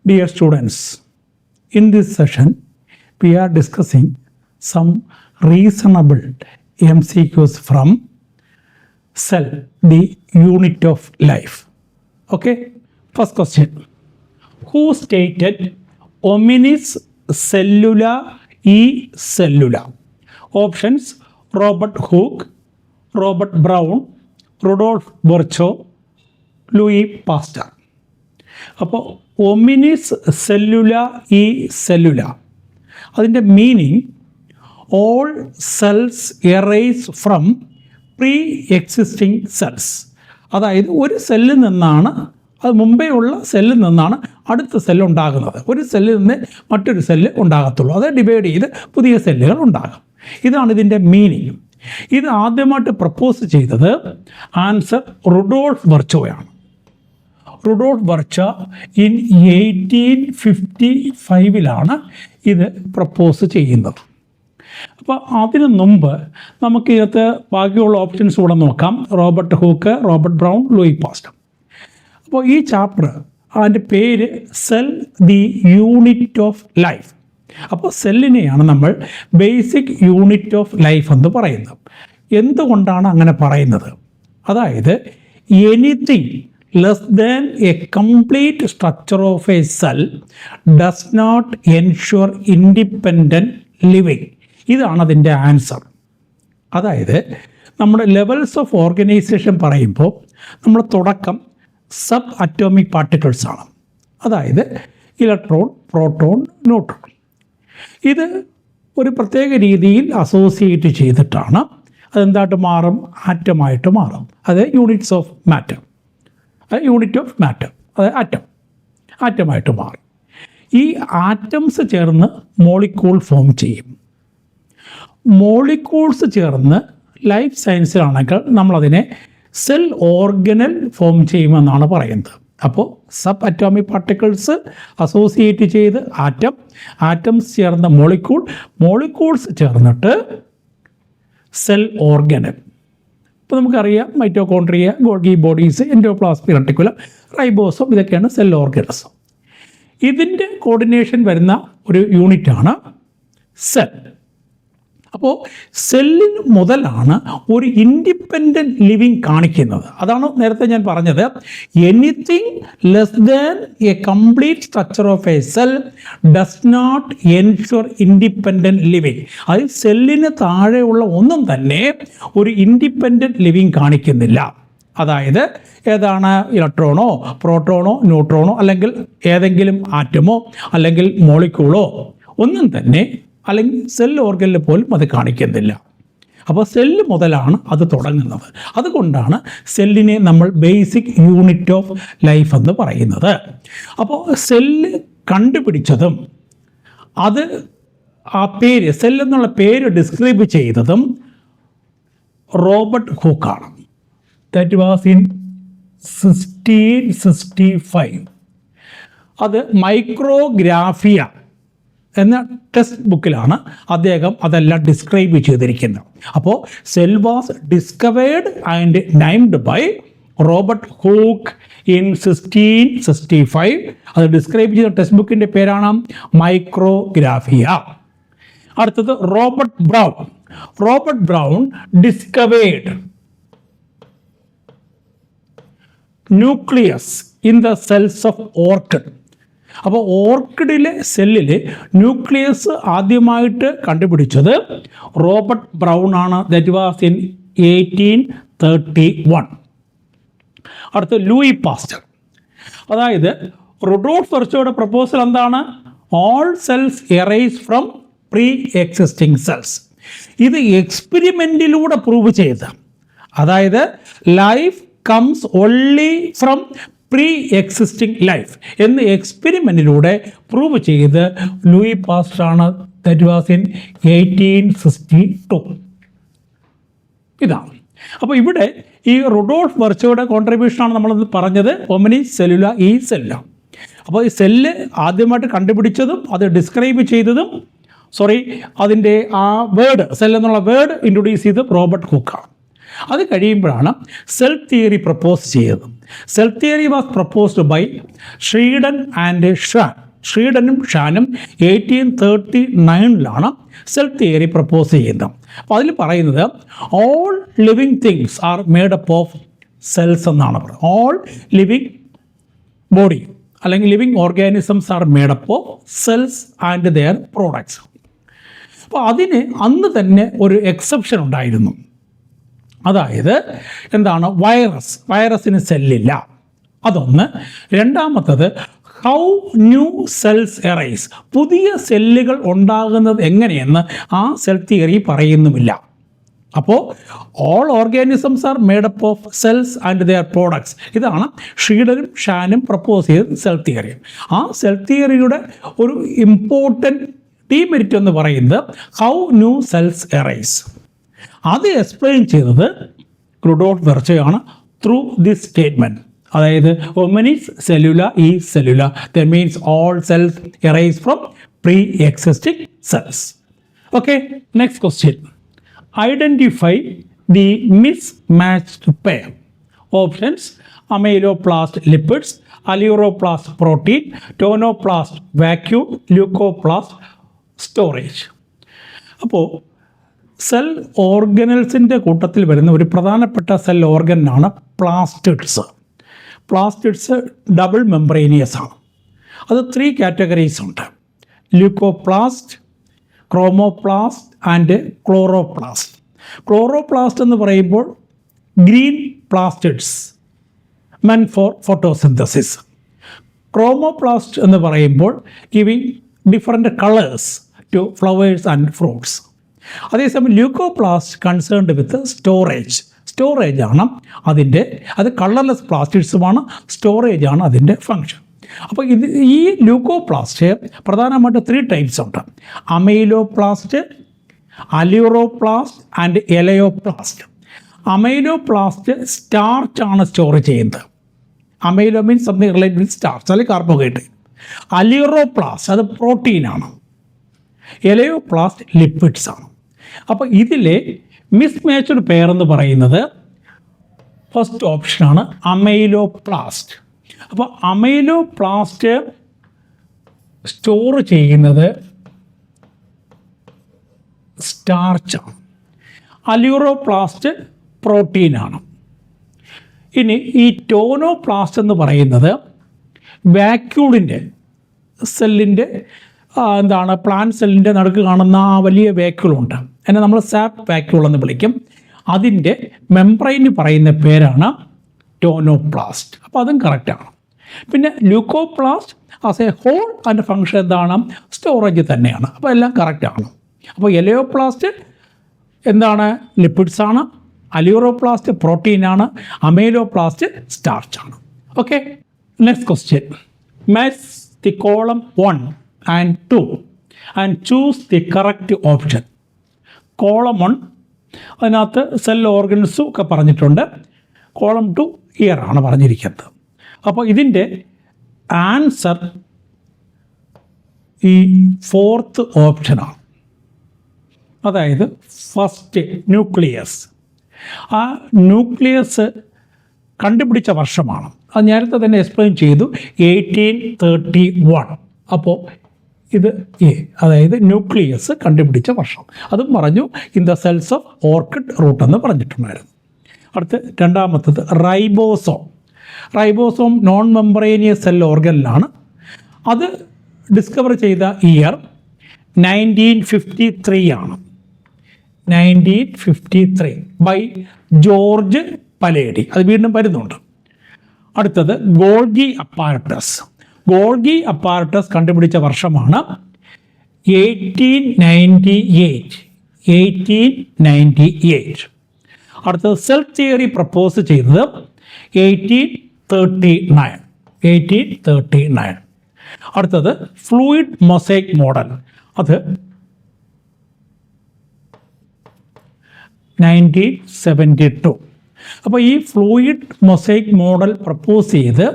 Dear students, in this session we are discussing some reasonable MCQs from cell, the unit of life. Okay, first question. Who stated hominis cellula e cellula? Options: Robert Hooke, Robert Brown, Rudolf Virchow, Louis Pasteur. അപ്പോൾ ഒമിനിസ് സെല്ലുല ഈ സെല്ലുല, അതിൻ്റെ meaning all cells arise from pre existing cells. അതായത് ഒരു സെല്ലിൽ നിന്നാണ്, അത് മുമ്പേ ഉള്ള സെല്ലിൽ നിന്നാണ് അടുത്ത സെല്ല് ഉണ്ടാകുന്നത്. ഒരു സെല്ലിൽ നിന്ന് മറ്റൊരു സെല്ല് ഉണ്ടാകത്തുള്ളൂ. അത് ഡിവൈഡ് ചെയ്ത് പുതിയ സെല്ലുകൾ ഉണ്ടാകും. ഇതാണ് ഇതിൻ്റെ മീനിങ്. ഇത് ആദ്യമായിട്ട് പ്രപ്പോസ് ചെയ്തത് ആൻസർ റുഡോൾഫ് വെർച്ചോയാണ്. റുഡോൾഫ് വെർച്ചോ ഇൻ 1855 ഇത് പ്രപ്പോസ് ചെയ്യുന്നത്. അപ്പോൾ അതിനു മുമ്പ് നമുക്ക് ഇതിനകത്ത് ബാക്കിയുള്ള ഓപ്ഷൻസ് കൂടെ നോക്കാം. Robert Hooke, Robert Brown, Louis Pasteur. അപ്പോൾ ഈ ചാപ്റ്റർ അതിൻ്റെ പേര് cell the unit of life. അപ്പോൾ സെല്ലിനെയാണ് നമ്മൾ ബേസിക് യൂണിറ്റ് ഓഫ് ലൈഫ് എന്ന് പറയുന്നത്. എന്തുകൊണ്ടാണ് അങ്ങനെ പറയുന്നത്? അതായത് anything less than a complete structure of a cell does not ensure independent living. ഇതാണ് അതിൻ്റെ ആൻസർ. അതായത് നമ്മുടെ ലെവൽസ് ഓഫ് ഓർഗനൈസേഷൻ പറയുമ്പോൾ നമ്മുടെ തുടക്കം സബ് അറ്റോമിക് പാർട്ടിക്കിൾസ് ആണ്. അതായത് ഇലക്ട്രോൺ, പ്രോട്ടോൺ, ന്യൂട്രോൺ. ഇത് ഒരു പ്രത്യേക രീതിയിൽ അസോസിയേറ്റ് ചെയ്തിട്ടാണ് അതെന്തായിട്ട് മാറും? ആറ്റമായിട്ട് മാറും. അത് units of matter, unit of matter, അത് ആറ്റമായിട്ട് മാറും. ഈ ആറ്റംസ് ചേർന്ന് മോളിക്യൂൾ ഫോം ചെയ്യും. മോളിക്യൂൾസ് ചേർന്ന് ലൈഫ് സയൻസിലാണെങ്കിൽ നമ്മളതിനെ സെൽ ഓർഗനൽ ഫോം ചെയ്യുമെന്നാണ് പറയുന്നത്. അപ്പോൾ സബ് അറ്റോമിക് പാർട്ടിക്കിൾസ് അസോസിയേറ്റ് ചെയ്ത് ആറ്റംസ് ചേർന്ന മോളിക്യൂൾസ് ചേർന്നിട്ട് സെൽ ഓർഗനൽ. ഇപ്പോൾ നമുക്കറിയാം mitochondria, Golgi bodies, endoplasmic reticulum, ribosome, ഇതൊക്കെയാണ് സെൽ ഓർഗനസം. ഇതിൻ്റെ കോർഡിനേഷൻ വരുന്ന ഒരു യൂണിറ്റാണ് സെൽ. അപ്പോൾ സെല്ലിന് മുതലാണ് ഒരു ഇൻഡിപെൻഡൻറ്റ് ലിവിങ് കാണിക്കുന്നത്. അതാണ് നേരത്തെ ഞാൻ പറഞ്ഞത്, anything less than a complete structure of a cell does not ensure independent living. അത് സെല്ലിന് താഴെയുള്ള ഒന്നും തന്നെ ഒരു ഇൻഡിപെൻഡൻറ്റ് ലിവിങ് കാണിക്കുന്നില്ല. അതായത് ഏതാണ്? ഇലക്ട്രോണോ, പ്രോട്ടോണോ, ന്യൂട്രോണോ, അല്ലെങ്കിൽ ഏതെങ്കിലും ആറ്റമോ അല്ലെങ്കിൽ മോളിക്യൂളോ ഒന്നും തന്നെ, അല്ലെങ്കിൽ സെൽ ഓർഗനിൽ പോലും അത് കാണിക്കുന്നില്ല. അപ്പോൾ സെല്ല് മുതലാണ് അത് തുടങ്ങുന്നത്. അതുകൊണ്ടാണ് സെല്ലിനെ നമ്മൾ ബേസിക് യൂണിറ്റ് ഓഫ് ലൈഫ് എന്ന് പറയുന്നത്. അപ്പോൾ സെല്ല് കണ്ടുപിടിച്ചതും അത് ആ പേര്, സെല്ലെന്നുള്ള പേര് ഡിസ്ക്രൈബ് ചെയ്തതും റോബർട്ട് ഹൂക്കാണ്. That was in 1665. അത് മൈക്രോഗ്രാഫിയ എന്ന ടെക്സ്റ്റ് ബുക്കിലാണ് അദ്ദേഹം അതെല്ലാം ഡിസ്ക്രൈബ് ചെയ്തിരിക്കുന്നത്. അപ്പോൾ cell was discovered and named by Robert Hooke in 1665. അത് ഡിസ്ക്രൈബ് ചെയ്ത ടെക്സ്റ്റ് ബുക്കിൻ്റെ പേരാണ് മൈക്രോഗ്രാഫിയ. അടുത്തത് Robert Brown. Robert Brown discovered nucleus in the cells of orchid. അപ്പോൾ ഓർക്കിഡിലെ സെല്ലിൽ ന്യൂക്ലിയസ് ആദ്യമായിട്ട് കണ്ടുപിടിച്ചത് റോബർട്ട് ബ്രൗൺ ആണ്. That was in 1831. അടുത്ത ലൂയി പാസ്റ്റർ. അതായത് റുഡോൾഫ് വെർച്ചോയുടെ പ്രപ്പോസൽ എന്താണ്? All cells arise from pre existing cells. ഇത് എക്സ്പെരിമെൻറ്റിലൂടെ പ്രൂവ് ചെയ്ത, അതായത് life comes only from pre existing life എന്ന് എക്സ്പെരിമെൻറ്റിലൂടെ പ്രൂവ് ചെയ്ത് ലൂയി പാസ്റ്ററാണ്. That was in 1862. ഇതാണ്. അപ്പോൾ ഇവിടെ ഈ റുഡോൾഫ് വെർച്ചോയുടെ കോൺട്രിബ്യൂഷനാണ് നമ്മൾ പറഞ്ഞത്, ഒമിനിസ് സെല്ലുല ഈ സെല്ലുല. അപ്പോൾ ഈ സെല്ല് ആദ്യമായിട്ട് കണ്ടുപിടിച്ചതും അത് ഡിസ്ക്രൈബ് ചെയ്തതും അതിൻ്റെ ആ വേർഡ്, സെൽ എന്നുള്ള വേർഡ് ഇൻട്രൊഡ്യൂസ് ചെയ്ത് റോബർട്ട് ഹൂക്കാണ്. അത് കഴിയുമ്പോഴാണ് സെൽ തിയറി പ്രപ്പോസ് ചെയ്തത്. Cell theory was proposed by Schleiden and Schwann. ഷ്രീഡനും ഷാനും 1839 സെൽ തിയറി പ്രപ്പോസ് ചെയ്യുന്നത്. അപ്പോൾ അതിൽ പറയുന്നത് all living things are made up of cells എന്നാണ് പറയുന്നത്. ഓൾ ലിവിങ് ബോഡി അല്ലെങ്കിൽ living organisms are made up of cells and their products. അപ്പോൾ അതിന് അന്ന് തന്നെ ഒരു എക്സെപ്ഷൻ ഉണ്ടായിരുന്നു. അതായത് എന്താണ്? വൈറസിന് സെല്ലില്ല. അതൊന്ന്. രണ്ടാമത്തത് ഹൗ ന്യൂ സെൽസ് എറൈസ്, പുതിയ സെല്ലുകൾ ഉണ്ടാകുന്നത് എങ്ങനെയെന്ന് ആ സെൽ തിയറി പറയുന്നുമില്ല. അപ്പോൾ all organisms are made up of cells and their products, ഇതാണ് ഷ്രീഡനും ഷാനും പ്രപ്പോസ് ചെയ്ത സെൽ തിയറി. ആ സെൽ തിയറിയുടെ ഒരു ഇമ്പോർട്ടൻറ്റ് ഡീമെരിറ്റ് എന്ന് പറയുന്നത് ഹൗ ന്യൂ സെൽസ് എറൈസ്. അത് എക്സ്പ്ലെയിൻ ചെയ്തത് റുഡോൾഫ് വെർച്ചയാണ് ത്രൂ ദിസ് സ്റ്റേറ്റ്മെൻറ്റ്. അതായത് women is cellular is cellular, that means all cells arise from pre-existing cells. Okay, next question. Identify the mismatched pair. Options: amyloplast lipids, aleuroplast protein, tonoplast vacuole, leucoplast storage. അപ്പോൾ cell ഓർഗനൽസിൻ്റെ കൂട്ടത്തിൽ വരുന്ന ഒരു പ്രധാനപ്പെട്ട cell ഓർഗനാണ് plastids. Plastids double membranous ആണ്. അത് 3 categories ഉണ്ട്: leucoplast, chromoplast and chloroplast. Chloroplast എന്ന് പറയുമ്പോൾ green plastids meant for photosynthesis. Chromoplast എന്ന് പറയുമ്പോൾ giving different colours to flowers and fruits. അതേസമയം ല്യൂക്കോപ്ലാസ്റ്റ് കൺസേൺഡ് വിത്ത് സ്റ്റോറേജാണ് അത് കളർലെസ് പ്ലാസ്റ്റിഡ്സുമാണ്, സ്റ്റോറേജാണ് അതിൻ്റെ ഫങ്ഷൻ. അപ്പോൾ ഈ ല്യൂക്കോപ്ലാസ്റ്റ് പ്രധാനമായിട്ട് 3 ടൈപ്സ് ഉണ്ട്: അമൈലോപ്ലാസ്റ്റ്, അലിയൂറോപ്ലാസ്റ്റ് ആൻഡ് എലയോപ്ലാസ്റ്റ്. അമൈലോപ്ലാസ്റ്റ് സ്റ്റാർച്ചാണ് സ്റ്റോർ ചെയ്യുന്നത്. Amylo means something related with starch അല്ലെങ്കിൽ കാർബോഹൈഡ്രേറ്റ്. അലിയൂറോപ്ലാസ്റ്റ് അത് പ്രോട്ടീനാണ്. എലയോപ്ലാസ്റ്റ് ലിപ്പിഡ്സ് ആണ്. അപ്പോൾ ഇതിലെ മിസ്മാച്ച്ഡ് പെയർ എന്ന് പറയുന്നത് ഫസ്റ്റ് ഓപ്ഷനാണ് അമൈലോപ്ലാസ്റ്റ്. അപ്പോൾ അമൈലോപ്ലാസ്റ്റ് സ്റ്റോർ ചെയ്യുന്നത് സ്റ്റാർച്ചാണ്. അലിയൂറോപ്ലാസ്റ്റ് പ്രോട്ടീനാണ്. ഇനി ഈ ടോനോപ്ലാസ്റ്റ് എന്ന് പറയുന്നത് വാക്യൂളിൻ്റെ സെല്ലിൻ്റെ പ്ലാന്റ് സെല്ലിൻ്റെ നടുക്ക് കാണുന്ന ആ വലിയ വാക്യൂളുണ്ട്, അതിനെ നമ്മൾ സാപ്പ് വാക്യൂൾ എന്ന് വിളിക്കും. അതിൻ്റെ മെംബ്രെയിന് പറയുന്ന പേരാണ് ടോനോപ്ലാസ്റ്റ്. അപ്പോൾ അതും കറക്റ്റാണ്. പിന്നെ ല്യൂക്കോപ്ലാസ്റ്റ് ആസ് എ ഹോൾ അതിൻ്റെ ഫങ്ഷൻ എന്താണ്? സ്റ്റോറേജ് തന്നെയാണ്. അപ്പോൾ എല്ലാം കറക്റ്റാണ്. അപ്പോൾ എലയോപ്ലാസ്റ്റ് എന്താണ്? ലിപ്പിഡ്സാണ്. അലിയൂറോപ്ലാസ്റ്റ് പ്രോട്ടീനാണ്. അമൈലോപ്ലാസ്റ്റ് സ്റ്റാർച്ചാണ്. Okay, next question. Match the column 1 and 2 and choose the correct option. Column 1 അതിനകത്ത് സെൽ ഓർഗൻസും ഒക്കെ പറഞ്ഞിട്ടുണ്ട്. കോളം 2 ഇയർ ആണ് പറഞ്ഞിരിക്കുന്നത്. അപ്പോൾ ഇതിൻ്റെ ആൻസർ ഈ 4th ഓപ്ഷനാണ്. അതായത് ഫസ്റ്റ് ന്യൂക്ലിയസ്. ആ ന്യൂക്ലിയസ് കണ്ടുപിടിച്ച വർഷമാണ്. അത് നേരത്തെ തന്നെ എക്സ്പ്ലെയിൻ ചെയ്തു, 1831. അപ്പോൾ ഇത് എ, അതായത് ന്യൂക്ലിയസ് കണ്ടുപിടിച്ച വർഷം. അതും പറഞ്ഞു in the cells of orchid root എന്ന് പറഞ്ഞിട്ടുണ്ടായിരുന്നു. അടുത്ത് രണ്ടാമത്തത് റൈബോസോം നോൺ മെംബ്രേനിയസ് സെൽ ഓർഗനിലാണ്. അത് ഡിസ്കവർ ചെയ്ത ഇയർ 1953 ആണ്. 1953 ബൈ ജോർജ് പലേഡി. അത് വീണ്ടും വരുന്നുണ്ട്. അടുത്തത് ഗോൾഗി അപ്പാരറ്റസ് കണ്ടുപിടിച്ച വർഷമാണ് 1898. അടുത്തത് സെൽ തിയറി പ്രപ്പോസ് ചെയ്തത് 1839. അടുത്തത് ഫ്ലൂയിഡ് മൊസൈക് മോഡൽ, അത് 1972. അപ്പോൾ ഈ ഫ്ലൂയിഡ് മൊസൈക് മോഡൽ പ്രപ്പോസ് ചെയ്ത്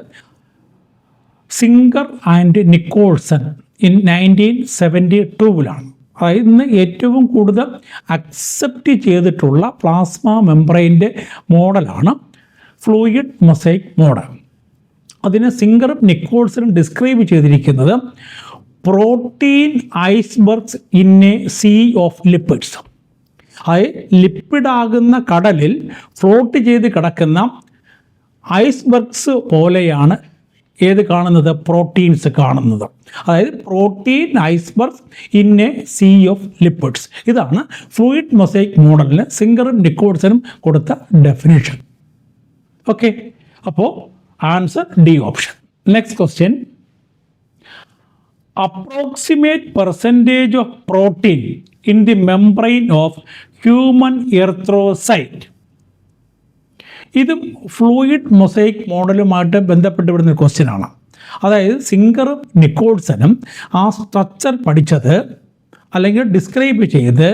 സിംഗർ ആൻഡ് നിക്കോൾസൺ ഇൻ 1972. അതായത് ഇന്ന് ഏറ്റവും കൂടുതൽ അക്സെപ്റ്റ് ചെയ്തിട്ടുള്ള പ്ലാസ്മ മെംബ്രെയിൻ്റെ മോഡലാണ് ഫ്ലൂയിഡ് മൊസൈക്ക് മോഡ്. അതിനെ സിംഗറും നിക്കോൾസണും ഡിസ്ക്രൈബ് ചെയ്തിരിക്കുന്നത് protein icebergs in a sea of lipids. അതായത് ലിപ്പിഡാകുന്ന കടലിൽ ഫ്ലോട്ട് ചെയ്ത് കിടക്കുന്ന ഐസ്ബർഗ്സ് പോലെയാണ് ഏത് കാണുന്നത്, പ്രോട്ടീൻസ് കാണുന്നത്. അതായത് protein icebergs in a sea of lipids. ഇതാണ് ഫ്ലൂയിഡ് മൊസൈക്ക് മോഡലിന് സിംഗറും നിക്കോൾസണും കൊടുത്ത ഡെഫിനിഷൻ. ഓക്കെ, അപ്പോൾ answer D option. Next question, approximate percentage of protein in the membrane of human erythrocyte. ഇതും ഫ്ലൂയിഡ് മൊസൈക്ക് മോഡലുമായിട്ട് ബന്ധപ്പെട്ട് വരുന്ന ഒരു ക്വസ്റ്റ്യൻ ആണ്. അതായത് സിംഗറും നിക്കോൾസണും ആ സ്ട്രക്ചർ പഠിച്ചത് അല്ലെങ്കിൽ ഡിസ്ക്രൈബ് ചെയ്ത്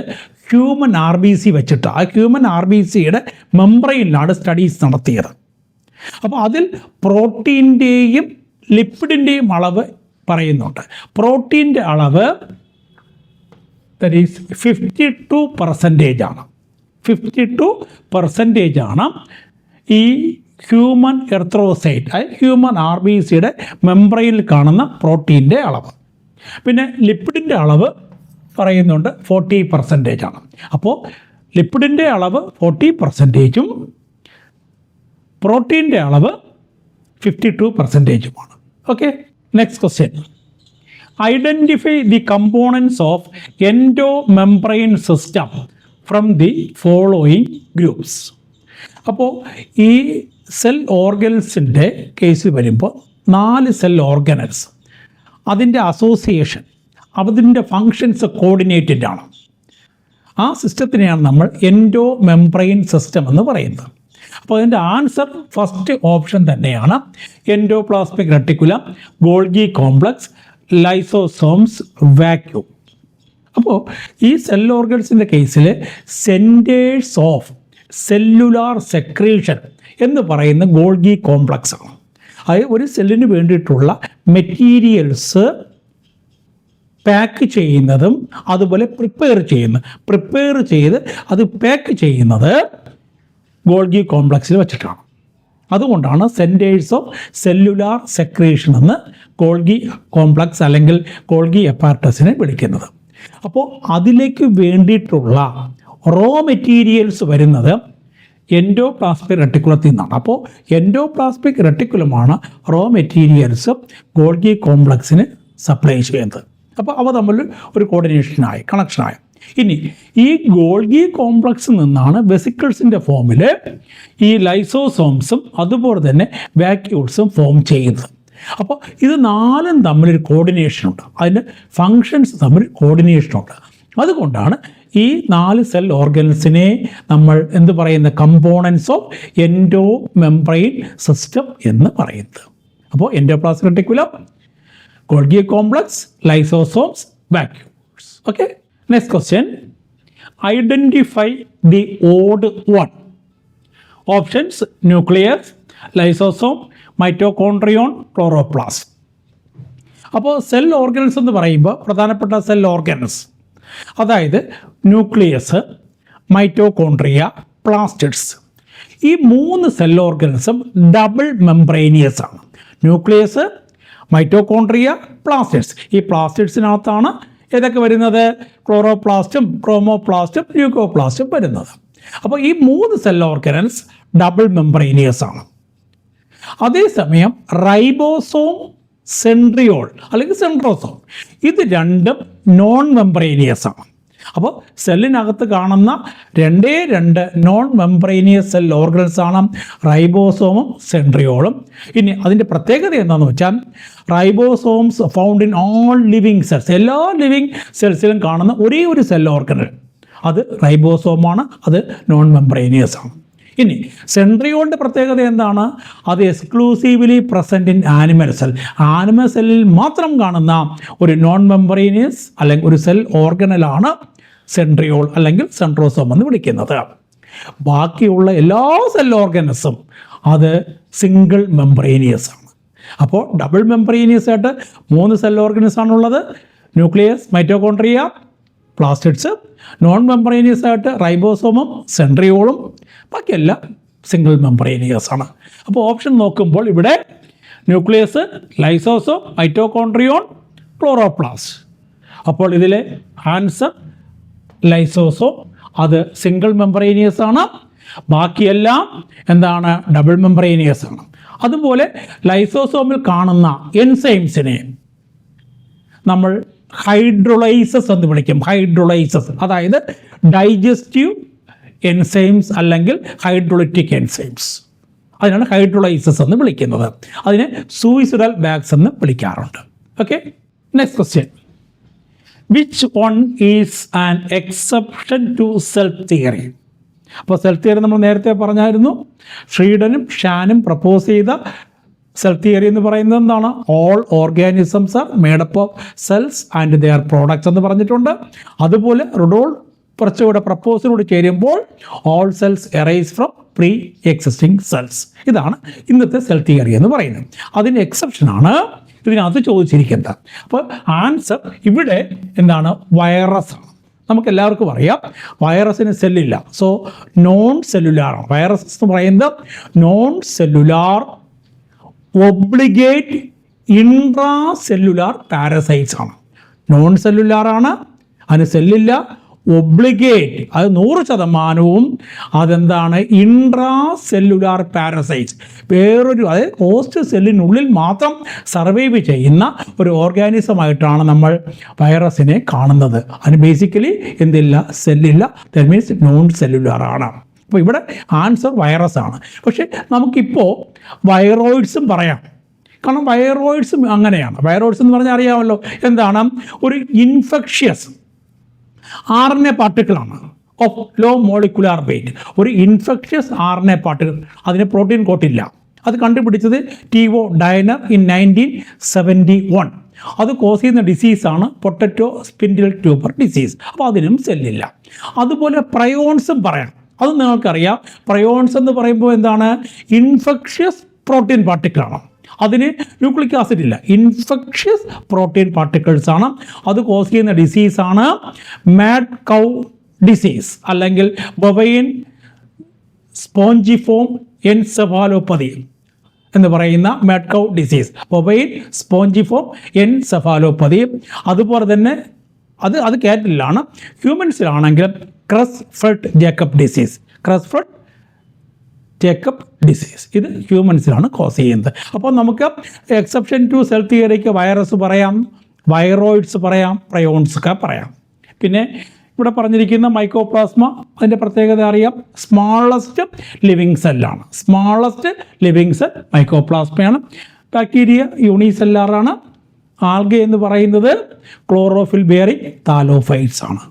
ഹ്യൂമൻ RBC വെച്ചിട്ട്, ആ ഹ്യൂമൻ RBCയുടെ മെംബ്രെയിനിലാണ് സ്റ്റഡീസ് നടത്തിയത്. അപ്പോൾ അതിൽ പ്രോട്ടീൻ്റെയും ലിപ്പിഡിൻ്റെയും അളവ് പറയുന്നുണ്ട്. പ്രോട്ടീൻ്റെ അളവ് ദാറ്റ് ഈസ് 52% ആണ്. 52% ആണ് ഈ ഹ്യൂമൻ എർത്രോസൈറ്റ്, ഹ്യൂമൻ RBCയുടെ മെംബ്രെയിനിൽ കാണുന്ന പ്രോട്ടീൻ്റെ അളവ്. പിന്നെ ലിപ്പിഡിൻ്റെ അളവ് പറയുന്നുണ്ട് 40% ആണ്. അപ്പോൾ ലിപ്പിഡിൻ്റെ അളവ് 40%ഉം പ്രോട്ടീൻ്റെ അളവ് 52%ഉമാണ്. Okay, next question, identify the components of endomembrane system from the following groups. അപ്പോൾ ഈ സെൽ ഓർഗൻസിൻ്റെ കേസിൽ വരുമ്പോൾ 4 സെൽ ഓർഗനൽസ്, അതിൻ്റെ അസോസിയേഷൻ, അതിൻ്റെ ഫങ്ഷൻസ് കോർഡിനേറ്റഡ് ആണ്. ആ സിസ്റ്റത്തിനെയാണ് നമ്മൾ എൻഡോമെംബ്രെയിൻ സിസ്റ്റം എന്ന് പറയുന്നത്. അപ്പോൾ അതിൻ്റെ ആൻസർ ഫസ്റ്റ് ഓപ്ഷൻ തന്നെയാണ്, endoplasmic reticulum, Golgi complex, lysosomes, vacuum. അപ്പോൾ ഈ സെൽ ഓർഗൻസിൻ്റെ കേസിൽ സെൻറ്റേഴ്സ് ഓഫ് സെല്ലുലാർ സെക്രീഷൻ എന്ന് പറയുന്ന ഗോൾഗി കോംപ്ലക്സ് ആണ്. അതായത് ഒരു സെല്ലിന് വേണ്ടിയിട്ടുള്ള മെറ്റീരിയൽസ് പാക്ക് ചെയ്യുന്നതും അതുപോലെ പ്രിപ്പയർ ചെയ്ത് അത് പാക്ക് ചെയ്യുന്നത് ഗോൾഗി കോംപ്ലക്സിൽ വെച്ചിട്ടാണ്. അതുകൊണ്ടാണ് സെൻറ്റേഴ്സ് ഓഫ് സെല്ലുലാർ സെക്രീഷൻ എന്ന് ഗോൾഗി കോംപ്ലക്സ് അല്ലെങ്കിൽ ഗോൾഗി അപ്പാരറ്റസിനെ വിളിക്കുന്നത്. അപ്പോൾ അതിലേക്ക് വേണ്ടിയിട്ടുള്ള റോ മെറ്റീരിയൽസ് വരുന്നത് എൻഡോപ്ലാസ്മിക് റെട്ടിക്കുലത്തിൽ നിന്നാണ്. അപ്പോൾ എൻഡോപ്ലാസ്മിക് റെട്ടിക്കുലമാണ് റോ മെറ്റീരിയൽസ് ഗോൾഗി കോംപ്ലക്സിന് സപ്ലൈ ചെയ്യുന്നത്. അപ്പോൾ അവ തമ്മിൽ ഒരു കണക്ഷനായി. ഇനി ഈ ഗോൾഗി കോംപ്ലക്സിൽ നിന്നാണ് വെസിക്കിൾസിൻ്റെ ഫോമിൽ ഈ ലൈസോസോംസും അതുപോലെ തന്നെ വാക്യൂൾസും ഫോം ചെയ്യുന്നത്. അപ്പോൾ ഇത് 4ഉം തമ്മിലൊരു കോർഡിനേഷനുണ്ട്, അതിൻ്റെ ഫങ്ഷൻസ് തമ്മിൽ കോർഡിനേഷനുണ്ട്. അതുകൊണ്ടാണ് ഈ 4 സെൽ ഓർഗൻസിനെ നമ്മൾ എന്ത് പറയുന്നത്, കമ്പോണൻസ് ഓഫ് എൻഡോമെംബ്രെയിൻ സിസ്റ്റം എന്ന് പറയുന്നത്. അപ്പോൾ endoplasmic reticulum, Golgi complex, lysosomes, vacuoles. Okay, next question, identify the odd one. Options nucleus, lysosome, mitochondrion, chloroplast. അപ്പോൾ സെൽ ഓർഗൻസ് എന്ന് പറയുമ്പോൾ പ്രധാനപ്പെട്ട സെൽ ഓർഗൻസ്, അതായത് ന്യൂക്ലിയസ്, മൈറ്റോകോൺട്രിയ, പ്ലാസ്റ്റിഡ്സ്. ഈ 3 സെൽ ഓർഗൻസും ഡബിൾ മെംബ്രെയിനിയസ് ആണ്. Nucleus, mitochondria, plastids. ഈ പ്ലാസ്റ്റിഡ്സിനകത്താണ് ഏതൊക്കെ വരുന്നത്, ക്ലോറോപ്ലാസ്റ്റും ക്രോമോപ്ലാസ്റ്റും ല്യൂക്കോപ്ലാസ്റ്റും വരുന്നത്. അപ്പോൾ ഈ 3 സെൽ ഓർഗനൽസ് ഡബിൾ മെംബ്രെയിനിയസ് ആണ്. അതേസമയം റൈബോസോം, സെൻട്രിയോൾ അല്ലെങ്കിൽ സെൻട്രോസോം, ഇത് രണ്ടും നോൺ മെംബ്രെയിനിയസ് ആണ്. അപ്പോൾ സെല്ലിനകത്ത് കാണുന്ന 2 നോൺ മെംബ്രെയിനിയസ് സെൽ ഓർഗൻസ് ആണ് റൈബോസോമും സെൻട്രിയോളും. ഇനി അതിൻ്റെ പ്രത്യേകത എന്താണെന്ന് വെച്ചാൽ ribosomes found in all living cells, എല്ലാ ലിവിങ് സെൽസിലും കാണുന്ന ഒരേ ഒരു സെൽ ഓർഗനൽ അത് റൈബോസോമാണ്, അത് നോൺ മെംബ്രെയിനിയസ് ആണ്. ഇനി സെൻട്രിയോളിൻ്റെ പ്രത്യേകത എന്താണ്, അത് exclusively present in animal cell, animal സെല്ലിൽ മാത്രം കാണുന്ന ഒരു നോൺ മെംബ്രെയിനിയസ് അല്ലെങ്കിൽ ഒരു സെൽ ഓർഗനലാണ് സെൻട്രിയോൾ അല്ലെങ്കിൽ സെൻട്രോസോം എന്ന് വിളിക്കുന്നത്. ബാക്കിയുള്ള എല്ലാ സെൽ ഓർഗനസും അത് സിംഗിൾ മെംബ്രെയിനിയസ് ആണ്. അപ്പോൾ ഡബിൾ മെംബ്രെയിനിയസ് ആയിട്ട് 3 സെൽ ഓർഗനസ് ആണുള്ളത്, ന്യൂക്ലിയസ്, മൈറ്റോകോൺട്രിയ, പ്ലാസ്റ്റിഡ്സ്. നോൺ മെംബ്രെയിനിയസ് ആയിട്ട് റൈബോസോമും സെൻട്രിയോളും, ബാക്കിയെല്ലാം സിംഗിൾ മെംബ്രേനിയസ് ആണ്. അപ്പോൾ ഓപ്ഷൻ നോക്കുമ്പോൾ ഇവിടെ ന്യൂക്ലിയസ്, ലൈസോസോം, മൈറ്റോകോൺട്രിയോൺ, ക്ലോറോപ്ലാസ്റ്റ്. അപ്പോൾ ഇതിലെ ആൻസർ ലൈസോസോം, അത് സിംഗിൾ മെംബ്രേനിയസ് ആണ്. ബാക്കിയെല്ലാം എന്താണ്? ഡബിൾ മെംബ്രേനിയസ് ആണ്. അതുപോലെ ലൈസോസോമിൽ കാണുന്ന എൻസൈംസിനെ നമ്മൾ ഹൈഡ്രോളൈസസ് എന്ന് വിളിക്കും. ഹൈഡ്രോളൈസസ് അതായത് ഡൈജസ്റ്റീവ് എൻസൈംസ് അല്ലെങ്കിൽ ഹൈഡ്രോളിറ്റിക് എൻസൈംസ്, അതിനാണ് ഹൈഡ്രോളൈസസ് എന്ന് വിളിക്കുന്നത്. അതിനെ സൂയിസൈഡൽ ബാഗ്സ് എന്ന് വിളിക്കാറുണ്ട്. Okay, next question. Which one is an exception to cell theory? അപ്പോൾ സെൽഫ് തിയറി നമ്മൾ നേരത്തെ പറഞ്ഞായിരുന്നു. ഷ്രീഡനും ഷാനും പ്രപ്പോസ് ചെയ്ത സെൽഫ് തിയറി എന്ന് പറയുന്നത് എന്താണ്? All organisms are made up of cells and their products എന്ന് പറഞ്ഞിട്ടുണ്ട്. അതുപോലെ റുഡോൾ കുറച്ചുകൂടെ പ്രപ്പോസലോട് ചേരുമ്പോൾ all cells arise from pre existing cells. ഇതാണ് ഇന്നത്തെ സെൽഫ് തിയറി എന്ന് പറയുന്നത്. അതിൻ്റെ എക്സെപ്ഷനാണ് ഇതിനകത്ത് ചോദിച്ചിരിക്കുന്നത്. അപ്പോൾ ആൻസർ ഇവിടെ എന്താണ്? വൈറസ് ആണ്. നമുക്ക് എല്ലാവർക്കും അറിയാം വൈറസിന് സെല്ലില്ല. സോ നോൺ സെല്ലുലാറാണ് വൈറസ് എന്ന് പറയുന്നത്. Non cellular obligate intra cellular parasites ആണ്. നോൺ സെല്ലുലാറാണ്, അതിന് സെല്ലില്ല. ഒബ്ലിഗേറ്റ് അത് 100% അതെന്താണ്? ഇൻട്രാ സെല്ലുലാർ പാരസൈറ്റ്സ്, വേറൊരു അതായത് ഹോസ്റ്റ് സെല്ലിനുള്ളിൽ മാത്രം സർവൈവ് ചെയ്യുന്ന ഒരു ഓർഗാനിസമായിട്ടാണ് നമ്മൾ വൈറസിനെ കാണുന്നത്. അതിന് ബേസിക്കലി എന്തില്ല? സെല്ലില്ല. ദാറ്റ് മീൻസ് നോൺ സെല്ലുലാറാണ്. അപ്പോൾ ഇവിടെ ആൻസർ വൈറസ് ആണ്. പക്ഷേ നമുക്കിപ്പോൾ വൈറോയിഡ്സും പറയാം. കാരണം വൈറോയിഡ്സും അങ്ങനെയാണ്. വൈറോയിഡ്സ് എന്ന് പറഞ്ഞാൽ അറിയാമല്ലോ എന്താണ്? ഒരു ഇൻഫെക്ഷ്യസ് RNA പാർട്ടിക്കിളാണ് ഓഫ് ലോ മോളിക്കുലാർ വെയ്റ്റ്. ഒരു ഇൻഫെക്ഷ്യസ് RNA പാർട്ടിക്കിൾ, അതിന് പ്രോട്ടീൻ കോട്ടില്ല. അത് കണ്ടുപിടിച്ചത് ടിവോ ഡൈനർ ഇൻ 1971. അത് കോസ് ചെയ്യുന്ന ഡിസീസാണ് പൊട്ടറ്റോ സ്പിൻഡിൽ ട്യൂബർ ഡിസീസ്. അപ്പോൾ അതിനും സെല്ലില്ല. അതുപോലെ പ്രയോൺസും പറയാം. അത് നിങ്ങൾക്കറിയാം. പ്രയോൺസ് എന്ന് പറയുമ്പോൾ എന്താണ്? ഇൻഫെക്ഷ്യസ് പ്രോട്ടീൻ പാർട്ടിക്കിളാണ്. അതിന് ന്യൂക്ലിക് ആസിഡ് ഇല്ല. ഇൻഫെക്ഷ്യസ് പ്രോട്ടീൻ പാർട്ടിക്കിൾസ് ആണ്. അത് കോസ് ചെയ്യുന്ന ഡിസീസാണ് മാഡ് കൗ ഡിസീസ് അല്ലെങ്കിൽ ബൊവൈൻ സ്പോഞ്ചിഫോം എൻസെഫാലോപ്പതി എന്ന് പറയുന്ന mad cow disease, bovine spongiform encephalopathy. അതുപോലെ തന്നെ അത് കാറ്റിലാണ്. ഹ്യൂമൻസിലാണെങ്കിൽ Creutzfeldt Jakob disease, Creutzfeldt Jakob disease, ഇത് ഹ്യൂമൻസിലാണ് കോസ് ചെയ്യുന്നത്. അപ്പോൾ നമുക്ക് എക്സെപ്ഷൻ ടു സെൽഫ് തിയറിക്ക് വൈറസ് പറയാം, വൈറോയിഡ്സ് പറയാം, പ്രയോൺസ് ഒക്കെ പറയാം. പിന്നെ ഇവിടെ പറഞ്ഞിരിക്കുന്ന മൈക്കോപ്ലാസ്മ, അതിൻ്റെ പ്രത്യേകത അറിയാം. സ്മാളസ്റ്റ് ലിവിങ് സെല്ലാണ്. സ്മാളസ്റ്റ് ലിവിങ് സെൽ മൈക്കോപ്ലാസ്മയാണ്. ബാക്ടീരിയ യൂണിസെല്ലാറാണ്. ആൽഗ എന്ന് പറയുന്നത് ക്ലോറോഫിൽ ബിയറിംഗ് താലോഫൈറ്റ്സ് ആണ്.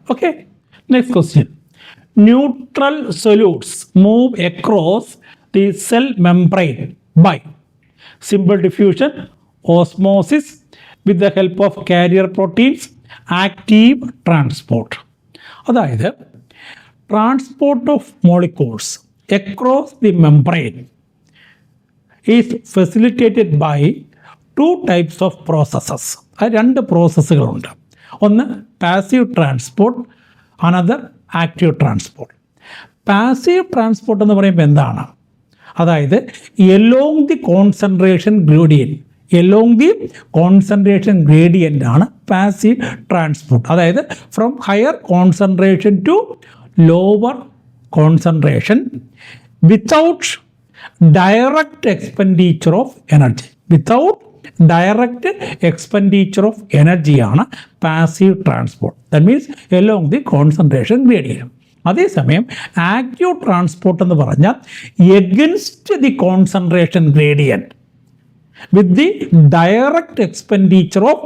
Okay, next question. Neutral solutes move across the cell membrane by simple diffusion, osmosis, with the help of carrier proteins, active transport. അതായത് transport of molecules across the membrane is facilitated by two types of processes. അത് 2 പ്രോസസ്സുകളുണ്ട്. ഒന്ന് passive transport, another active transport. Passive transport എന്ന് പറയുമ്പോൾ എന്താണ്? അതായത് along the concentration gradient, along the concentration gradient ആണ് passive transport. അതായത് from higher concentration to lower concentration without direct expenditure of energy. Without direct expenditure of എനർജിയാണ് passive transport. That means along the concentration gradient. അതേസമയം active transport എന്ന് പറഞ്ഞാൽ against the concentration gradient with the direct expenditure of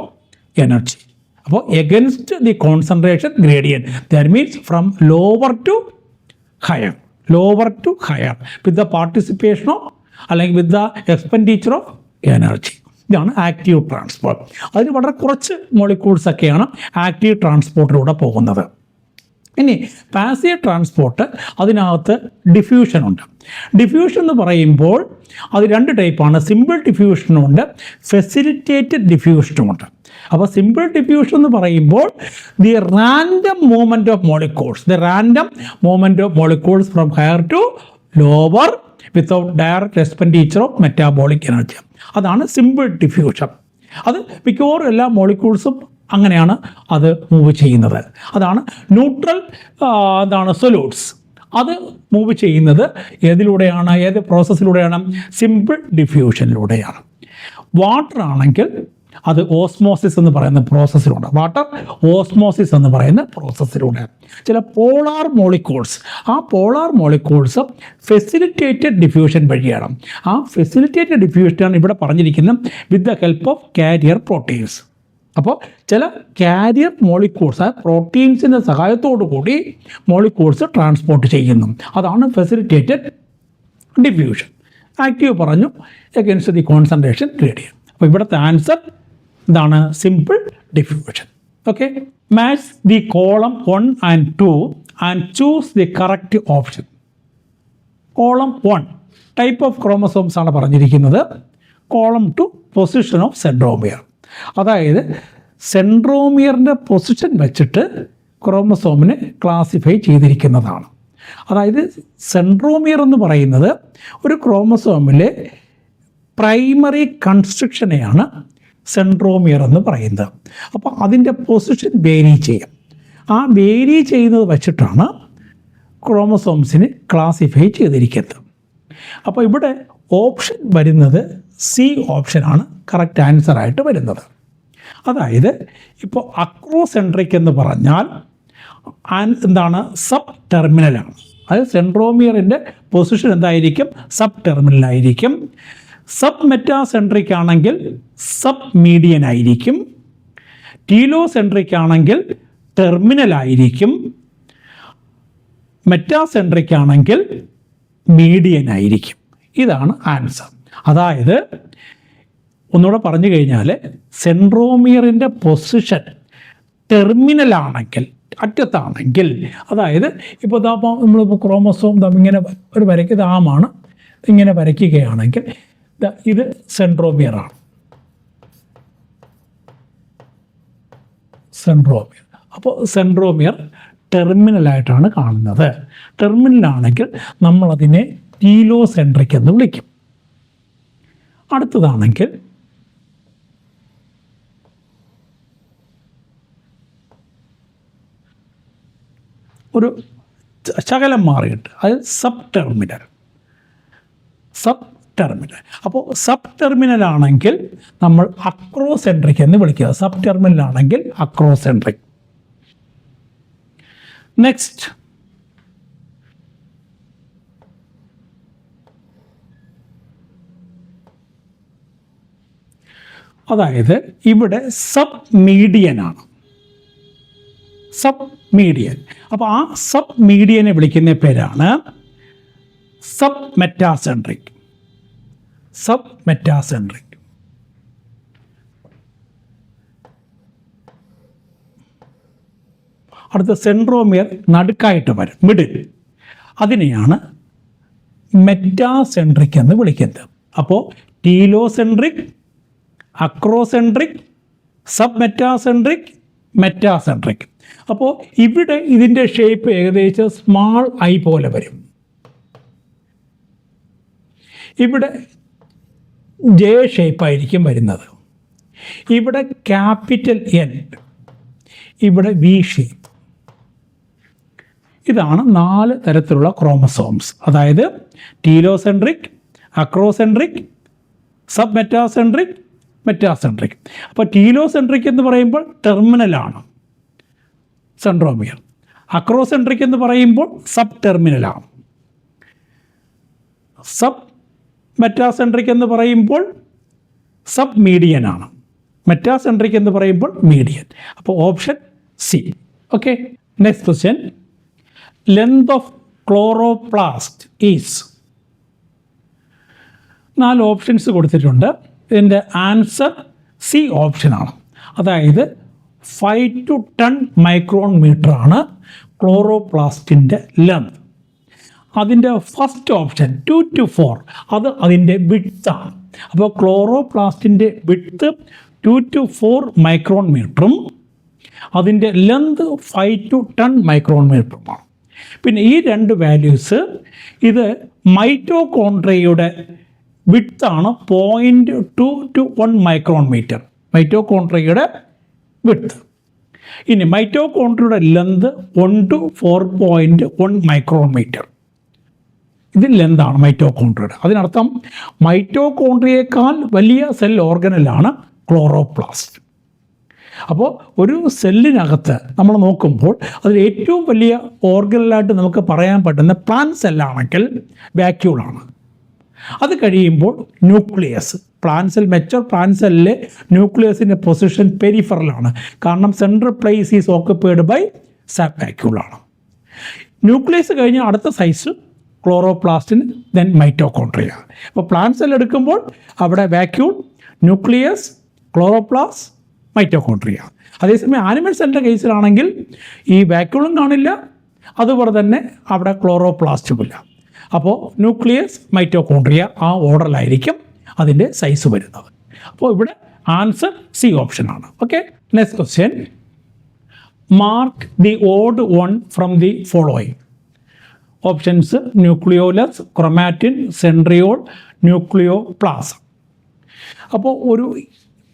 energy. അപ്പോൾ against the concentration gradient, that means from lower to higher, lower to higher with the participation of അല്ലെങ്കിൽ with the expenditure of energy. ഇതാണ് active transport. അതിന് വളരെ കുറച്ച് മോളിക്യൂൾസൊക്കെയാണ് active ട്രാൻസ്പോർട്ടിലൂടെ പോകുന്നത്. ഇനി passive transport, അതിനകത്ത് ഡിഫ്യൂഷനുണ്ട്. Diffusion എന്ന് പറയുമ്പോൾ അത് 2 ടൈപ്പാണ്. സിമ്പിൾ ഡിഫ്യൂഷനുമുണ്ട്, ഫെസിലിറ്റേറ്റഡ് ഡിഫ്യൂഷനുമുണ്ട്. അപ്പോൾ സിമ്പിൾ ഡിഫ്യൂഷൻ എന്ന് പറയുമ്പോൾ the random movement of molecules, the random movement of molecules from higher to lower without direct expenditure of metabolic energy. അതാണ് സിമ്പിൾ ഡിഫ്യൂഷൻ. അത് മിക്കവാറും എല്ലാ മോളിക്യൂൾസും അങ്ങനെയാണ് അത് മൂവ് ചെയ്യുന്നത്. അതാണ് ന്യൂട്രൽ സൊല്യൂട്ട്സ്. അത് മൂവ് ചെയ്യുന്നത് ഏതിലൂടെയാണ്, ഏത് പ്രോസസ്സിലൂടെയാണ്? സിമ്പിൾ ഡിഫ്യൂഷനിലൂടെയാണ്. വാട്ടർ ആണെങ്കിൽ അത് ഓസ്മോസിസ് എന്ന് പറയുന്ന പ്രോസസ്സിലൂടെ, വാട്ടർ ഓസ്മോസിസ് എന്ന് പറയുന്ന പ്രോസസ്സിലൂടെ. ചില പോളാർ മോളിക്യൂൾസ്, ആ പോളാർ മോളിക്യൂൾസ് ഫെസിലിറ്റേറ്റഡ് ഡിഫ്യൂഷൻ വഴിയാണ്. ആ ഫെസിലിറ്റേറ്റഡ് ഡിഫ്യൂഷനാണ് ഇവിടെ പറഞ്ഞിരിക്കുന്നത് with the help of carrier proteins. അപ്പോൾ ചില കാരിയർ മോളിക്യൂൾസ്, പ്രോട്ടീൻസിൻ്റെ സഹായത്തോടു കൂടി മോളിക്യൂൾസ് ട്രാൻസ്പോർട്ട് ചെയ്യുന്നു. അതാണ് ഫെസിലിറ്റേറ്റഡ് ഡിഫ്യൂഷൻ. ആക്റ്റീവ് പറഞ്ഞു, എഗൻസ്റ്റ് ദി കോൺസെൻട്രേഷൻ ഗ്രേഡിയന്റ്. അപ്പോൾ ഇവിടുത്തെ ആൻസർ എന്താണ്? Simple diffusion. Okay, match the column 1 and 2 and choose the correct option. Column 1 type of chromosomes ആണ് പറഞ്ഞിരിക്കുന്നത്. Column 2 position of centromere. അതായത് സെൻട്രോമിയറിൻ്റെ പൊസിഷൻ വെച്ചിട്ട് ക്രോമസോമിനെ ക്ലാസിഫൈ ചെയ്തിരിക്കുന്നതാണ്. അതായത് സെൻട്രോമിയർ എന്ന് പറയുന്നത് ഒരു ക്രോമസോമിലെ പ്രൈമറി കൺസ്ട്രക്ഷനെയാണ് സെൻട്രോമിയർ എന്ന് പറയുന്നത്. അപ്പോൾ അതിൻ്റെ പൊസിഷൻ വേരി ചെയ്യും. ആ വേരി ചെയ്യുന്നത് വച്ചിട്ടാണ് ക്രോമസോംസിനെ ക്ലാസിഫൈ ചെയ്തിരിക്കുന്നത്. അപ്പോൾ ഇവിടെ ഓപ്ഷൻ വരുന്നത് സി ഓപ്ഷനാണ് കറക്റ്റ് ആൻസറായിട്ട് വരുന്നത്. അതായത് ഇപ്പോൾ അക്രോസെൻട്രിക് എന്ന് പറഞ്ഞാൽ എന്താണ്? സബ് ടെർമിനലാണ്. അതായത് സെൻട്രോമിയറിൻ്റെ പൊസിഷൻ എന്തായിരിക്കും? സബ് ടെർമിനലായിരിക്കും. സബ് മെറ്റാസെൻട്രിക് ആണെങ്കിൽ സബ് മീഡിയൻ ആയിരിക്കും. ടീലോസെൻട്രിക് ആണെങ്കിൽ ടെർമിനൽ ആയിരിക്കും. മെറ്റാസെൻട്രിക് ആണെങ്കിൽ മീഡിയൻ ആയിരിക്കും. ഇതാണ് ആൻസർ. അതായത് ഒന്നുകൂടെ പറഞ്ഞു കഴിഞ്ഞാൽ സെൻട്രോമിയറിൻ്റെ പൊസിഷൻ ടെർമിനലാണെങ്കിൽ, അറ്റത്താണെങ്കിൽ, അതായത് ഇപ്പോൾ നമ്മളിപ്പോൾ ക്രോമസോം ഇങ്ങനെ ഒരു വരയ്ക്കുക, ആമാണ് ഇങ്ങനെ വരയ്ക്കുകയാണെങ്കിൽ ഇത് സെൻട്രോമിയറാണ്. സെൻട്രോമിയർ. അപ്പോൾ സെൻട്രോമിയർ ടെർമിനലായിട്ടാണ് കാണുന്നത്. ടെർമിനലാണെങ്കിൽ നമ്മളതിനെ ടീലോസെൻട്രിക് എന്ന് വിളിക്കും. അടുത്തതാണെങ്കിൽ ഒരു ശകലം മാറിയിട്ട് അത് സബ് ടെർമിനൽ. Sub terminal. അപ്പോൾ സബ് ടെർമിനൽ ആണെങ്കിൽ നമ്മൾ അക്രോസെൻട്രിക് എന്ന് വിളിക്കുക. സബ് ടെർമിനൽ ആണെങ്കിൽ അക്രോസെൻട്രിക്. നെക്സ്റ്റ്, അതായത് ഇവിടെ സബ് മീഡിയനാണ്. Sub median. അപ്പോൾ ആ സബ് മീഡിയനെ വിളിക്കുന്ന പേരാണ് സബ് മെറ്റാസെൻട്രിക്. Sub metacentric. അടുത്ത സെൻട്രോമിയർ നടുക്കായിട്ട് വരും, മിഡിൽ. അതിനെയാണ് മെറ്റാസെൻട്രിക് എന്ന് വിളിക്കുന്നത്. അപ്പോൾ ടീലോസെൻട്രിക്, അക്രോസെൻട്രിക്, സബ് മെറ്റാസെൻട്രിക്, മെറ്റാസെൻട്രിക്. അപ്പോൾ ഇവിടെ ഇതിൻ്റെ ഷേപ്പ് ഏകദേശം സ്മാൾ ഐ പോലെ വരും. ഇവിടെ ജെ ഷേപ്പായിരിക്കും വരുന്നത്. ഇവിടെ ക്യാപിറ്റൽ എൻ, ഇവിടെ വി ഷേപ്പ്. ഇതാണ് 4 തരത്തിലുള്ള ക്രോമസോംസ്. അതായത് ടീലോസെൻട്രിക്, അക്രോസെൻട്രിക്, സബ് മെറ്റാസെൻട്രിക്, മെറ്റാസെൻട്രിക്. അപ്പോൾ ടീലോസെൻട്രിക് എന്ന് പറയുമ്പോൾ ടെർമിനലാണ് സെൻട്രോമിയർ. അക്രോസെൻട്രിക് എന്ന് പറയുമ്പോൾ സബ് ടെർമിനലാണ്. സബ് മെറ്റാസെൻട്രിക് എന്ന് പറയുമ്പോൾ സബ് മീഡിയനാണ്. മെറ്റാസെൻട്രിക് എന്ന് പറയുമ്പോൾ മീഡിയൻ. അപ്പോൾ option C. Okay, next question. Length of chloroplast is. 4 options കൊടുത്തിട്ടുണ്ട്. ഇതിൻ്റെ ആൻസർ സി ഓപ്ഷനാണ്. അതായത് 5 to 10 മൈക്രോൺ മീറ്ററാണ് ക്ലോറോപ്ലാസ്റ്റിൻ്റെ ലെങ്ത്. അതിൻ്റെ ഫസ്റ്റ് ഓപ്ഷൻ 2 to 4 അത് അതിൻ്റെ വിഡ്ത്താണ്. അപ്പോൾ ക്ലോറോപ്ലാസ്റ്റിൻ്റെ വിഡ്ത്ത് 2 to 4 മൈക്രോൺ മീറ്ററും അതിൻ്റെ ലെങ്ത് 5 to 10 മൈക്രോൺ മീറ്ററുമാണ്. പിന്നെ ഈ 2 വാല്യൂസ് ഇത് മൈറ്റോകോൺട്രിയയുടെ വിഡ്ത്താണ് 0.2 to 1 മൈക്രോൺ മീറ്റർ. മൈറ്റോകോൺട്രിയയുടെ വിഡ്ത്ത്. ഇനി മൈറ്റോകോൺട്രിയയുടെ ലെന്ത് 1 to 4.1 മൈക്രോൺ മീറ്റർ. ഇത് ലെന്താണ് മൈറ്റോകോൺട്രിയയുടെ. അതിനർത്ഥം മൈറ്റോകോൺട്രിയേക്കാൾ വലിയ സെൽ ഓർഗനലാണ് ക്ലോറോപ്ലാസ്റ്റ്. അപ്പോൾ ഒരു സെല്ലിനകത്ത് നമ്മൾ നോക്കുമ്പോൾ അതിൽ ഏറ്റവും വലിയ ഓർഗനലായിട്ട് നമുക്ക് പറയാൻ പറ്റുന്ന പ്ലാന്റ് സെല്ലാണെങ്കിൽ വാക്യൂളാണ്. അത് കഴിയുമ്പോൾ nucleus. Plant cell, mature plant സെല്ലിലെ ന്യൂക്ലിയസിൻ്റെ പൊസിഷൻ പെരിഫറലാണ്. കാരണം central place is occupied by sub വാക്യൂളാണ്. ന്യൂക്ലിയസ് കഴിഞ്ഞാൽ അടുത്ത സൈസ് ക്ലോറോപ്ലാസ്റ്റിന്, ദെൻ മൈറ്റോകോൺട്രിയ. അപ്പോൾ പ്ലാന്റ് സെൽ എടുക്കുമ്പോൾ അവിടെ വാക്യൂൾ, ന്യൂക്ലിയസ്, ക്ലോറോപ്ലാസ്റ്റ്, മൈറ്റോകോൺട്രിയ. അതേസമയം ആനിമൽ സെല്ലിൻ്റെ കേസിലാണെങ്കിൽ ഈ വാക്യൂളും കാണില്ല, അതുപോലെ തന്നെ അവിടെ ക്ലോറോപ്ലാസ്റ്റുമില്ല. അപ്പോൾ ന്യൂക്ലിയസ്, മൈറ്റോകോൺട്രിയ ആ ഓർഡറിലായിരിക്കും അതിൻ്റെ സൈസ് വരുന്നത്. അപ്പോൾ ഇവിടെ ആൻസർ സി ഓപ്ഷനാണ്. Okay, next question. Mark the odd one from the following. Options nucleolus, chromatin, centriole, nucleoplasm. അപ്പോൾ ഒരു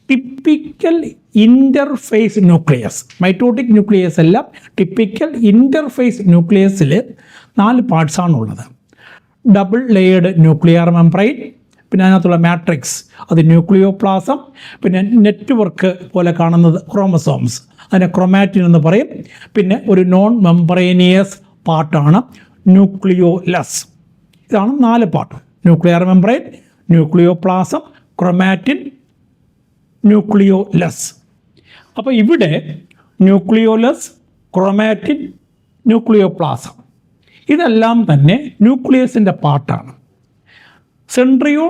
typical interphase nucleus, mitotic nucleus എല്ലാം ടിപ്പിക്കൽ ഇൻ്റർഫേസ് ന്യൂക്ലിയസിൽ 4 പാർട്സാണുള്ളത്. ഡബിൾ ലെയേർഡ് ന്യൂക്ലിയർ മെംബ്രെയിൻ, പിന്നെ അതിനകത്തുള്ള മാട്രിക്സ് അത് ന്യൂക്ലിയോപ്ലാസം, പിന്നെ നെറ്റ്വർക്ക് പോലെ കാണുന്നത് ക്രോമസോംസ്, അതിനെ ക്രൊമാറ്റിൻ എന്ന് പറയും. പിന്നെ ഒരു നോൺ മെംബ്രെയിനിയസ് പാർട്ടാണ് ന്യൂക്ലിയോലസ്. ഇതാണ് 4 part: nuclear membrane, nucleoplasm, chromatin, nucleolus. അപ്പോൾ ഇവിടെ ന്യൂക്ലിയോലസ്, ക്രൊമാറ്റിൻ, ന്യൂക്ലിയോപ്ലാസം ഇതെല്ലാം തന്നെ ന്യൂക്ലിയസിൻ്റെ പാർട്ടാണ്. സെൻട്രിയോൾ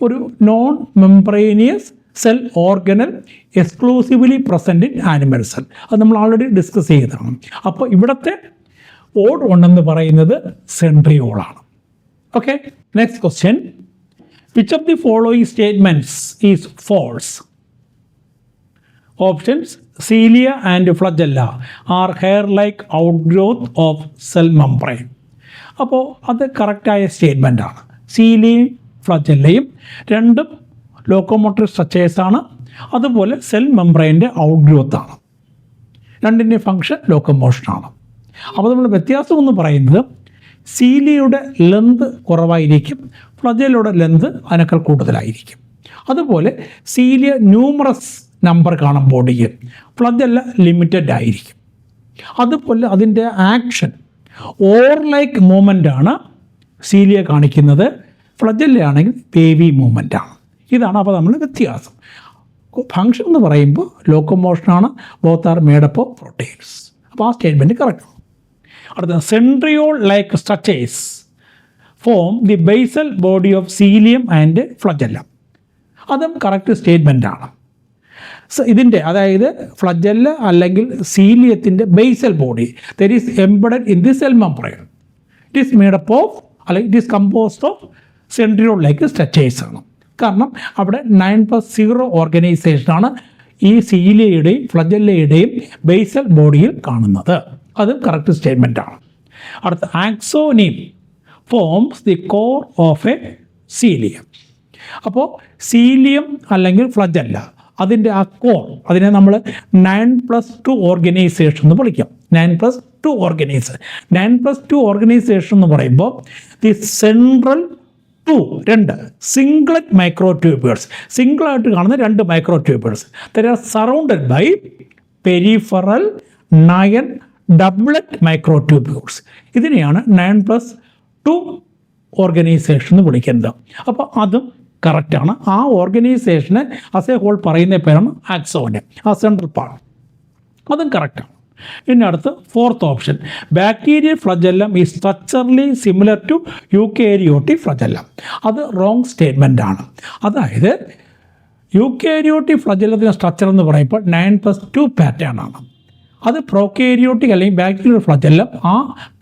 ഒരു non membranous cell organelle exclusively present in animal cell. അത് നമ്മൾ ഓൾറെഡി ഡിസ്കസ് ചെയ്തതാണ്. അപ്പോൾ ഇവിടുത്തെ ഓഡ് ഉണ്ടെന്ന് പറയുന്നത് സെൻട്രിയോളാണ്. Okay, next question. Which of the following statements is false? Options: cilia and flagella are hair like outgrowth of cell membrane. അപ്പോൾ അത് കറക്റ്റായ സ്റ്റേറ്റ്മെൻറ്റാണ്. സീലിയയും ഫ്ലജല്ലയും രണ്ടും ലോക്കോമോട്ടറി സ്ട്രക്ചേഴ്സാണ്. അതുപോലെ സെൽ മെംബ്രെയിൻ്റെ ഔട്ട്ഗ്രോത്താണ്. രണ്ടിൻ്റെ ഫങ്ഷൻ ലോക്കോമോഷനാണ്. അപ്പോൾ നമ്മൾ വ്യത്യാസം എന്ന് പറയുന്നത് സീലിയയുടെ ലെന്ത് കുറവായിരിക്കും, ഫ്ലജല്ലയുടെ ലെന്ത് അതിനേക്കാൾ കൂടുതലായിരിക്കും. അതുപോലെ സീലിയ ന്യൂമറസ് നമ്പർ കാണും ബോഡിയിൽ, ഫ്ലജല്ല ലിമിറ്റഡ് ആയിരിക്കും. അതുപോലെ അതിൻ്റെ ആക്ഷൻ ഓർ ലൈക്ക് മൂവ്മെൻ്റ് ആണ് സീലിയ കാണിക്കുന്നത്, ഫ്ലജല്ല ആണെങ്കിൽ വേവി മൂവ്മെൻ്റ് ആണ്. ഇതാണ് അപ്പോൾ നമ്മൾ വ്യത്യാസം. ഫങ്ഷൻ എന്ന് പറയുമ്പോൾ ലോക്കോമോഷനാണ്. Both are made up of proteins. അപ്പോൾ ആ സ്റ്റേറ്റ്മെൻറ്റ് കറക്റ്റാണ്. അടുത്ത centriole like structures form the basal body of cilium and flagella. അതും കറക്റ്റ് സ്റ്റേറ്റ്മെൻറ്റാണ്. ഇതിൻ്റെ അതായത് ഫ്ലജല്ല അല്ലെങ്കിൽ സീലിയത്തിൻ്റെ basal body that is embedded in the cell membrane. It is made up of അല്ലെങ്കിൽ it is composed of centriole like structures ആണ്. കാരണം അവിടെ 9+0 ഓർഗനൈസേഷനാണ് ഈ സീലിയയുടെയും ഫ്ലജല്ലയുടെയും ബേസൽ ബോഡിയിൽ കാണുന്നത്. അത് കറക്റ്റ് സ്റ്റേറ്റ്മെൻറ്റാണ്. അടുത്ത axoneme forms the core of a cilium. അപ്പോൾ സീലിയം അല്ലെങ്കിൽ ഫ്ലജല്ല അതിൻ്റെ ആ കോർ, അതിനെ നമ്മൾ 9+2 ഓർഗനൈസേഷൻ എന്ന് വിളിക്കാം. 9+2 ഓർഗനൈസേഷൻ. 9+2 ഓർഗനൈസേഷൻ എന്ന് പറയുമ്പോൾ ദി സെൻട്രൽ 2 സിംഗ്ലറ്റ് മൈക്രോട്യൂബ്യൂൾസ്, സിംഗിളായിട്ട് കാണുന്ന 2 microtubules that are surrounded by peripheral 9 doublet microtubules. ഇതിനെയാണ് 9+2 ഓർഗനൈസേഷൻ എന്ന് വിളിക്കുന്നത്. അപ്പോൾ അതും കറക്റ്റാണ്. ആ ഓർഗനൈസേഷന് അസ് എ ഹോൾ പറയുന്ന പേരാണ് ആക്സോനിയം, ആ സെൻട്രൽ പാർട്ട്. അതും കറക്റ്റാണ്. ഇനി അടുത്ത് 4th ഓപ്ഷൻ, ബാക്ടീരിയൽ ഫ്ലജല്ലം ഈ സ്ട്രക്ചറലി സിമിലർ ടു യൂക്കാരിയോട്ടിക് ഫ്ലജല്ലം. അത് റോങ് സ്റ്റേറ്റ്മെൻ്റ് ആണ്. അതായത് യൂക്കാരിയോട്ടിക് ഫ്ലജല്ലത്തിൻ്റെ സ്ട്രക്ചർ എന്ന് പറയുമ്പോൾ 9+2 പാറ്റേൺ ആണ്. അത് പ്രോകാരിയോട്ടിക് അല്ലെങ്കിൽ ബാക്ടീരിയൽ ഫ്ലജല്ലം ആ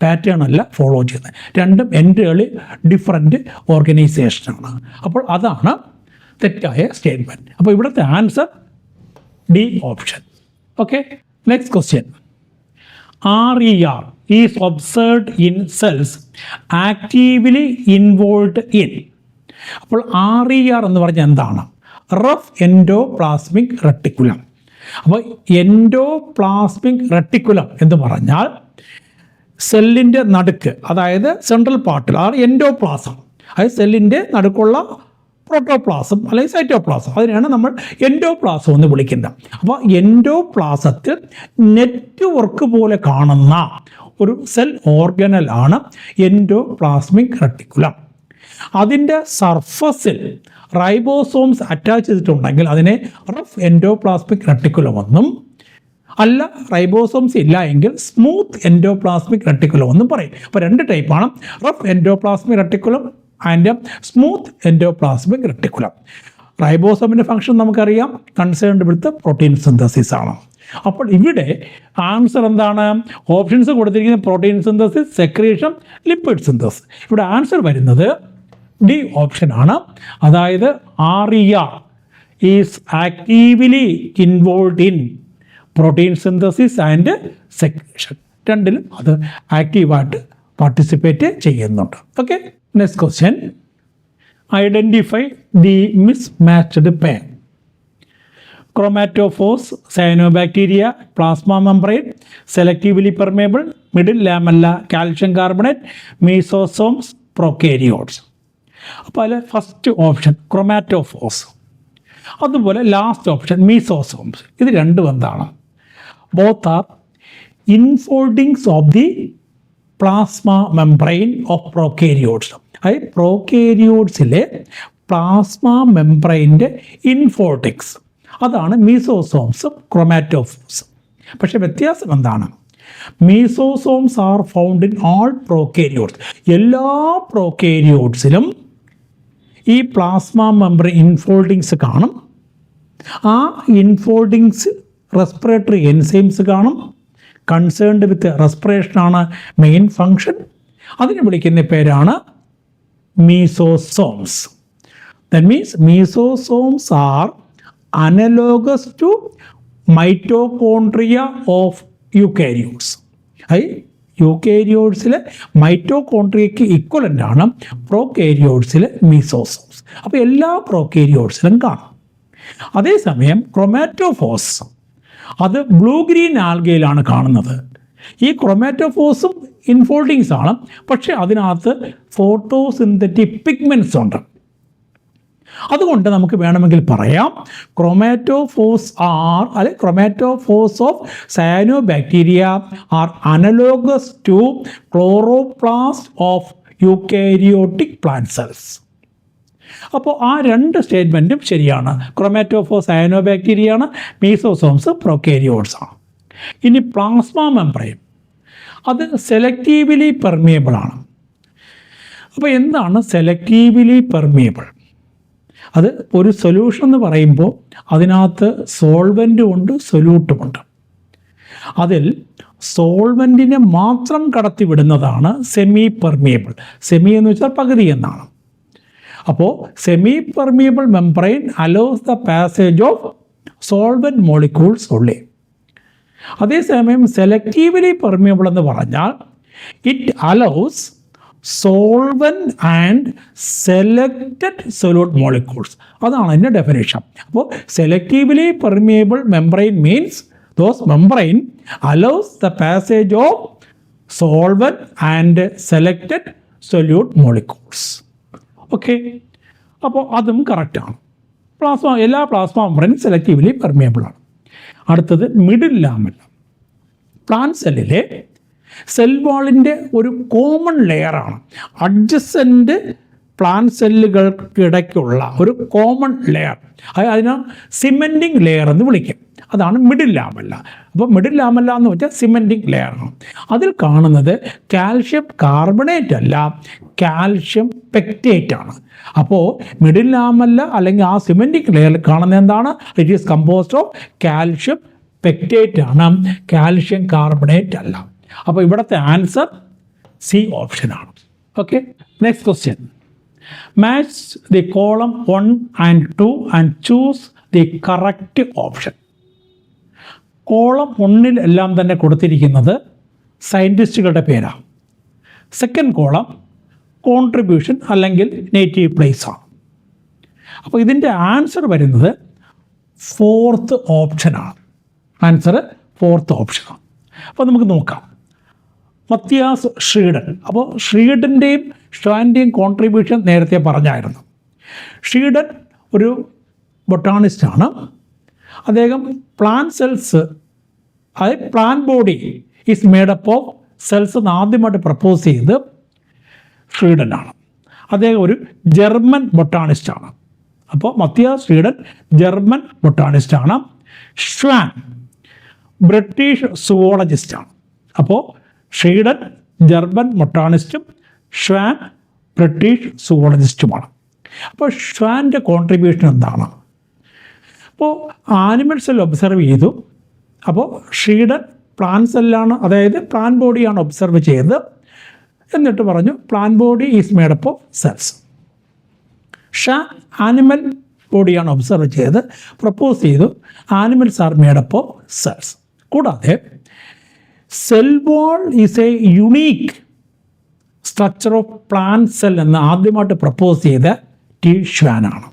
പാറ്റേൺ അല്ല ഫോളോ ചെയ്യുന്നത്. രണ്ടും എൻറ്റയർലി ഡിഫറൻറ്റ് ഓർഗനൈസേഷനാണ്. അപ്പോൾ അതാണ് തെറ്റായ സ്റ്റേറ്റ്മെൻറ്റ്. അപ്പോൾ ഇവിടുത്തെ answer D option. Okay, next question. RER is observed in cells actively involve in. അപ്പോൾ RER എന്ന് പറഞ്ഞാൽ എന്താണ്? Rough endoplasmic reticulum. അപ്പോൾ എൻഡോപ്ലാസ്മിക് റെട്ടിക്കുലം എന്ന് പറഞ്ഞാൽ സെല്ലിൻ്റെ നടുക്ക്, അതായത് സെൻട്രൽ പാർട്ടിൽ എൻഡോപ്ലാസം, അതായത് സെല്ലിൻ്റെ നടുക്കുള്ള പ്രോട്ടോപ്ലാസം അല്ലെങ്കിൽ സൈറ്റോപ്ലാസം, അതിനെയാണ് നമ്മൾ എൻഡോപ്ലാസം എന്ന് വിളിക്കുന്നത്. അപ്പോൾ എൻഡോപ്ലാസത്തിൽ നെറ്റ്വർക്ക് പോലെ കാണുന്ന ഒരു സെൽ ഓർഗനലാണ് എൻഡോപ്ലാസ്മിക് റെട്ടിക്കുലം. അതിൻ്റെ സർഫസിൽ റൈബോസോംസ് അറ്റാച്ച് ചെയ്തിട്ടുണ്ടെങ്കിൽ അതിനെ റഫ് എൻഡോപ്ലാസ്മിക് റെട്ടിക്കുലം എന്നും, അല്ല റൈബോസോംസ് ഇല്ല എങ്കിൽ സ്മൂത്ത് എൻഡോപ്ലാസ്മിക് റെട്ടിക്കുലം എന്നും പറയും. അപ്പോൾ രണ്ട് ടൈപ്പാണ്, rough endoplasmic reticulum and smooth endoplasmic reticulum. റൈബോസോമിൻ്റെ ഫംഗ്ഷൻ നമുക്കറിയാം, കൺസേൺഡ് വിത്ത് പ്രോട്ടീൻ സിന്തസിസ് ആണ്. അപ്പോൾ ഇവിടെ ആൻസർ എന്താണ്? ഓപ്ഷൻസ് കൊടുത്തിരിക്കുന്നത് protein synthesis, secretion, lipid synthesis. ഇവിടെ ആൻസർ വരുന്നത് ഡി ഓപ്ഷനാണ്. അതായത് RER is actively involve in protein synthesis and secretion. രണ്ടിലും അത് ആക്റ്റീവായിട്ട് പാർട്ടിസിപ്പേറ്റ് ചെയ്യുന്നുണ്ട്. Okay, next question. Identify the mismatched pair. Chromatophores, cyanobacteria, plasma membrane, selectively permeable, middle lamella, calcium carbonate, mesosomes, prokaryotes. അപ്പോൾ അതിൽ first option ക്രോമാറ്റോഫോസ്, അതുപോലെ last option mesosomes. ഇത് രണ്ടും എന്താണ്? Both are infoldings of the plasma membrane of prokaryotes. അതായത് പ്രൊക്കാരിയോട്സിലെ plasma മെംബ്രെയിൻ്റെ infoldings, അതാണ് മീസോസോംസും ക്രോമാറ്റോഫോസും. പക്ഷേ വ്യത്യാസം എന്താണ്? Mesosomes are found in all prokaryotes. എല്ലാ പ്രൊക്കാരിയോട്സിലും ഈ പ്ലാസ്മ മെംബ്രെയിൻ ഇൻഫോൾഡിങ്സ് കാണും. ആ ഇൻഫോൾഡിങ്സ് റെസ്പിറേറ്ററി എൻസൈംസ് കാണും. കൺസേൺഡ് വിത്ത് റെസ്പിറേഷനാണ് മെയിൻ ഫങ്ഷൻ. അതിനെ വിളിക്കുന്ന പേരാണ് mesosomes. That means mesosomes are analogous to mitochondria of eukaryotes. യൂക്കാരിയോട്സിലെ മൈറ്റോകോൺട്രിയയ്ക്ക് ഇക്വലൻ്റ് ആണ് പ്രോകാരിയോട്സിലെ മീസോസോംസ്. അപ്പോൾ എല്ലാ പ്രോകാരിയോട്സിലും കാണും. അതേസമയം ക്രോമാറ്റോഫോസ് അത് ബ്ലൂ ഗ്രീൻ ആൽഗയിലാണ് കാണുന്നത്. ഈ ക്രോമാറ്റോഫോസും ഇൻഫോൾഡിങ്സ് ആണ്, പക്ഷേ അതിനകത്ത് ഫോട്ടോസിന്തറ്റിക് പിഗ്മെൻറ്റ്സ് ഉണ്ട്. അതുകൊണ്ട് നമുക്ക് വേണമെങ്കിൽ പറയാം ക്രോമാറ്റോഫോസ് ആർ അല്ലെങ്കിൽ chromatophores of cyanobacteria are analogous to chloroplast of eukaryotic plant cells. അപ്പോൾ ആ രണ്ട് സ്റ്റേറ്റ്മെൻറ്റും ശരിയാണ്. ക്രോമാറ്റോഫോസ് സയനോബാക്ടീരിയ ആണ്, മീസോസോംസ് പ്രൊക്കാരിയോട്സ് ആണ്. ഇനി പ്ലാസ്മ മെംബ്രെയിൻ അത് സെലക്റ്റീവ്ലി പെർമിയബിൾ ആണ്. അപ്പോൾ എന്താണ് സെലക്റ്റീവ്ലി പെർമിയബിൾ? അത് ഒരു സൊല്യൂഷൻ എന്ന് പറയുമ്പോൾ അതിനകത്ത് സോൾവെൻറ്റും ഉണ്ട്, സൊല്യൂട്ടുമുണ്ട്. അതിൽ സോൾവെൻറ്റിനെ മാത്രം കടത്തിവിടുന്നതാണ് സെമി പെർമിയബിൾ. സെമി എന്ന് വെച്ചാൽ പകുതി എന്നാണ്. അപ്പോൾ semi permeable membrane allows the passage of solvent molecules ഉള്ളി. അതേസമയം സെലക്റ്റീവ്ലി പെർമിയബിൾ എന്ന് പറഞ്ഞാൽ it allows solvent and selected solute molecules. അതാണ് അതിൻ്റെ ഡെഫിനേഷൻ. അപ്പോൾ selectively permeable membrane means those membrane allows the passage of solvent and selected solute molecules. Okay, അപ്പോൾ അതും കറക്റ്റാണ്. എല്ലാ പ്ലാസ്മ മെംബ്രെയിനും സെലക്റ്റീവ്ലി പെർമിയബിളാണ്. അടുത്തത് മിഡിൽ ലാമെല്ല. പ്ലാന്റ് സെല്ലിലെ സെൽ വാളിൻ്റെ ഒരു കോമൺ ലെയറാണ്. അഡ്ജസൻ്റ് പ്ലാന്റ് സെല്ലുകൾക്കിടയ്ക്കുള്ള ഒരു കോമൺ ലെയർ, അതിനെ സിമെൻറ്റിങ് ലെയർ എന്ന് വിളിക്കും. അതാണ് മിഡിൽ ലാമെല്ല. അപ്പോൾ മിഡിൽ ലാമെല്ല എന്ന് വെച്ചാൽ സിമെൻറ്റിങ് ലെയറാണ്. അതിൽ കാണുന്നത് കാൽഷ്യം കാർബണേറ്റ് അല്ല, കാൽഷ്യം പെക്റ്റേറ്റ് ആണ്. അപ്പോൾ മിഡിൽ ലാമെല്ല അല്ലെങ്കിൽ ആ സിമെൻറ്റിക് ലെയറിൽ കാണുന്നത് എന്താണ്? It is composed of calcium pectate ആണ്, കാൽഷ്യം കാർബണേറ്റ് അല്ല. അപ്പോൾ ഇവിടുത്തെ ആൻസർ സി ഓപ്ഷനാണ്. Okay, next question. Match the column 1 and 2 and choose the correct option. Column 1 എല്ലാം തന്നെ കൊടുത്തിരിക്കുന്നത് സയൻറ്റിസ്റ്റുകളുടെ പേരാണ്. സെക്കൻഡ് കോളം കോൺട്രിബ്യൂഷൻ അല്ലെങ്കിൽ നേറ്റീവ് പ്ലേസാണ്. അപ്പോൾ ഇതിൻ്റെ ആൻസർ വരുന്നത് ഫോർത്ത് ഓപ്ഷനാണ്. ആൻസർ ഫോർത്ത് ഓപ്ഷനാണ്. അപ്പോൾ നമുക്ക് നോക്കാം. മത്തിയാസ് ഷ്രീഡൻ. അപ്പോൾ ഷ്രീഡൻ്റെയും ഷ്വാൻ്റെയും കോൺട്രിബ്യൂഷൻ നേരത്തെ പറഞ്ഞായിരുന്നു. ഷ്രീഡൻ ഒരു ബൊട്ടാണിസ്റ്റാണ്. അദ്ദേഹം പ്ലാന്റ് സെൽസ്, അതായത് plant body is made up of cells എന്ന് ആദ്യമായിട്ട് പ്രപ്പോസ് ചെയ്ത് ഷ്രീഡനാണ്. അദ്ദേഹം ഒരു ജർമ്മൻ ബൊട്ടാണിസ്റ്റാണ്. അപ്പോൾ മത്തിയാസ് ഷ്രീഡൻ ജർമ്മൻ ബൊട്ടാണിസ്റ്റാണ്. ഷ്വാൻ ബ്രിട്ടീഷ് സുവോളജിസ്റ്റാണ്. അപ്പോൾ ഷ്രീഡൻ ജർമ്മൻ ബൊട്ടാണിസ്റ്റും ഷ്വാൻ ബ്രിട്ടീഷ് സുവോളജിസ്റ്റുമാണ്. അപ്പോൾ ഷ്വാൻ്റെ കോൺട്രിബ്യൂഷൻ എന്താണ്? അപ്പോൾ ആനിമൽ സെൽ ഒബ്സർവ് ചെയ്തു. അപ്പോൾ ഷ്രീഡൻ പ്ലാന്റ് സെല്ലാണ്, അതായത് പ്ലാന്റ് ബോഡിയാണ് ഒബ്സർവ് ചെയ്തത്. എന്നിട്ട് പറഞ്ഞു plant body is made up of cells. ഷാ ആനിമൽ ബോഡിയാണ് ഒബ്സർവ് ചെയ്ത് പ്രപ്പോസ് ചെയ്തു animals are made up of cells. കൂടാതെ cell wall is a unique structure of plant cell എന്ന് ആദ്യമായിട്ട് പ്രപ്പോസ് ചെയ്ത ടി ഷ്വാനാണ്.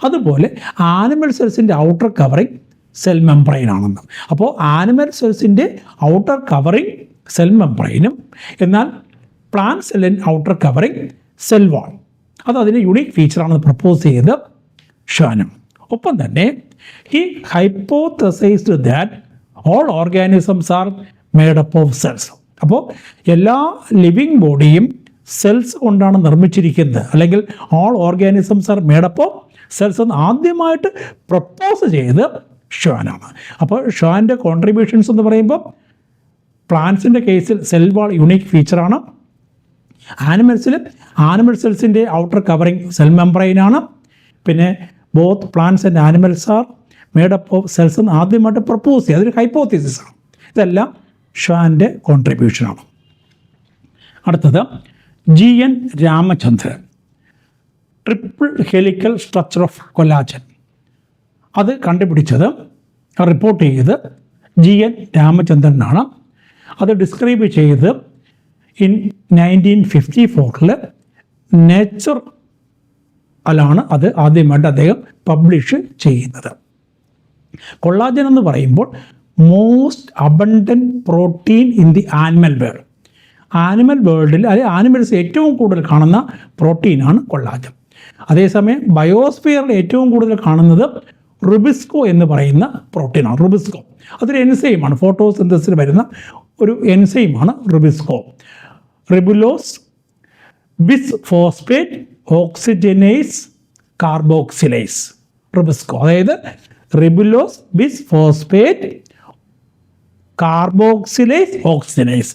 അതുപോലെ ആനിമൽ സെൽസിൻ്റെ ഔട്ടർ കവറിങ് സെൽ മെംബ്രെയിൻ ആണെന്ന്. അപ്പോൾ ആനിമൽ സെൽസിൻ്റെ ഔട്ടർ കവറിങ് സെൽ മെംബ്രെയിനും എന്നാൽ പ്ലാന്റ് സെല്ലിൻ ഔട്ടർ കവറിങ് സെൽ വാൾ, അത് അതിൻ്റെ യുണീക്ക് ഫീച്ചറാണെന്ന് പ്രപ്പോസ് ചെയ്ത് ഷ്വാനും. ഒപ്പം തന്നെ he ഹൈപ്പോത്തസൈസ്ഡ് that all organisms are made up of cells. അപ്പോൾ എല്ലാ ലിവിങ് ബോഡിയും സെൽസ് കൊണ്ടാണ് നിർമ്മിച്ചിരിക്കുന്നത്, അല്ലെങ്കിൽ all organisms are made up of cells എന്ന് ആദ്യമായിട്ട് പ്രപ്പോസ് ചെയ്ത് ഷ്വാനാണ്. അപ്പോൾ ഷ്വാൻ്റെ കോൺട്രിബ്യൂഷൻസ് എന്ന് പറയുമ്പോൾ പ്ലാന്റ്സിൻ്റെ കേസിൽ സെൽ വാൾ യുണീക്ക് ഫീച്ചറാണ്. ആനിമൽ സെൽസിൻ്റെ ഔട്ടർ കവറിങ് സെൽ മെംബ്രെയിനാണ്. പിന്നെ both plants and animals are made up of cells എന്ന് ആദ്യമായിട്ട് പ്രപ്പോസ് ചെയ്യുക, അതൊരു ഹൈപ്പോത്തീസിസാണ്. ഇതെല്ലാം ഷ്വാൻ്റെ കോൺട്രിബ്യൂഷനാണ്. അടുത്തത് GN Ramachandran, triple helical structure of collagen. അത് കണ്ടുപിടിച്ചത്, റിപ്പോർട്ട് ചെയ്ത് GN രാമചന്ദ്രനാണ്. അത് ഡിസ്ക്രൈബ് ചെയ്ത് ഇൻ 1954 നേച്ചർ അലാണ് അത് ആദ്യമായിട്ട് അദ്ദേഹം പബ്ലിഷ് ചെയ്യുന്നത്. കൊള്ളാജൻ എന്ന് പറയുമ്പോൾ most abundant protein in the animal world. Animal വേൾഡിൽ, അതായത് ആനിമൽസ് ഏറ്റവും കൂടുതൽ കാണുന്ന പ്രോട്ടീനാണ് കൊള്ളാജൻ. അതേസമയം ബയോസ്ഫിയറിൽ ഏറ്റവും കൂടുതൽ കാണുന്നത് റുബിസ്കോ എന്ന് പറയുന്ന പ്രോട്ടീനാണ്. റുബിസ്കോ അതൊരു എൻസൈമാണ്, ഫോട്ടോസിന്തസിൽ വരുന്ന ഒരു എൻസൈമാണ് RuBisCO. Ribulose bis phosphate oxygenase carboxylase. RuBisCO അതായത് ribulose bis phosphate carboxylase oxygenase,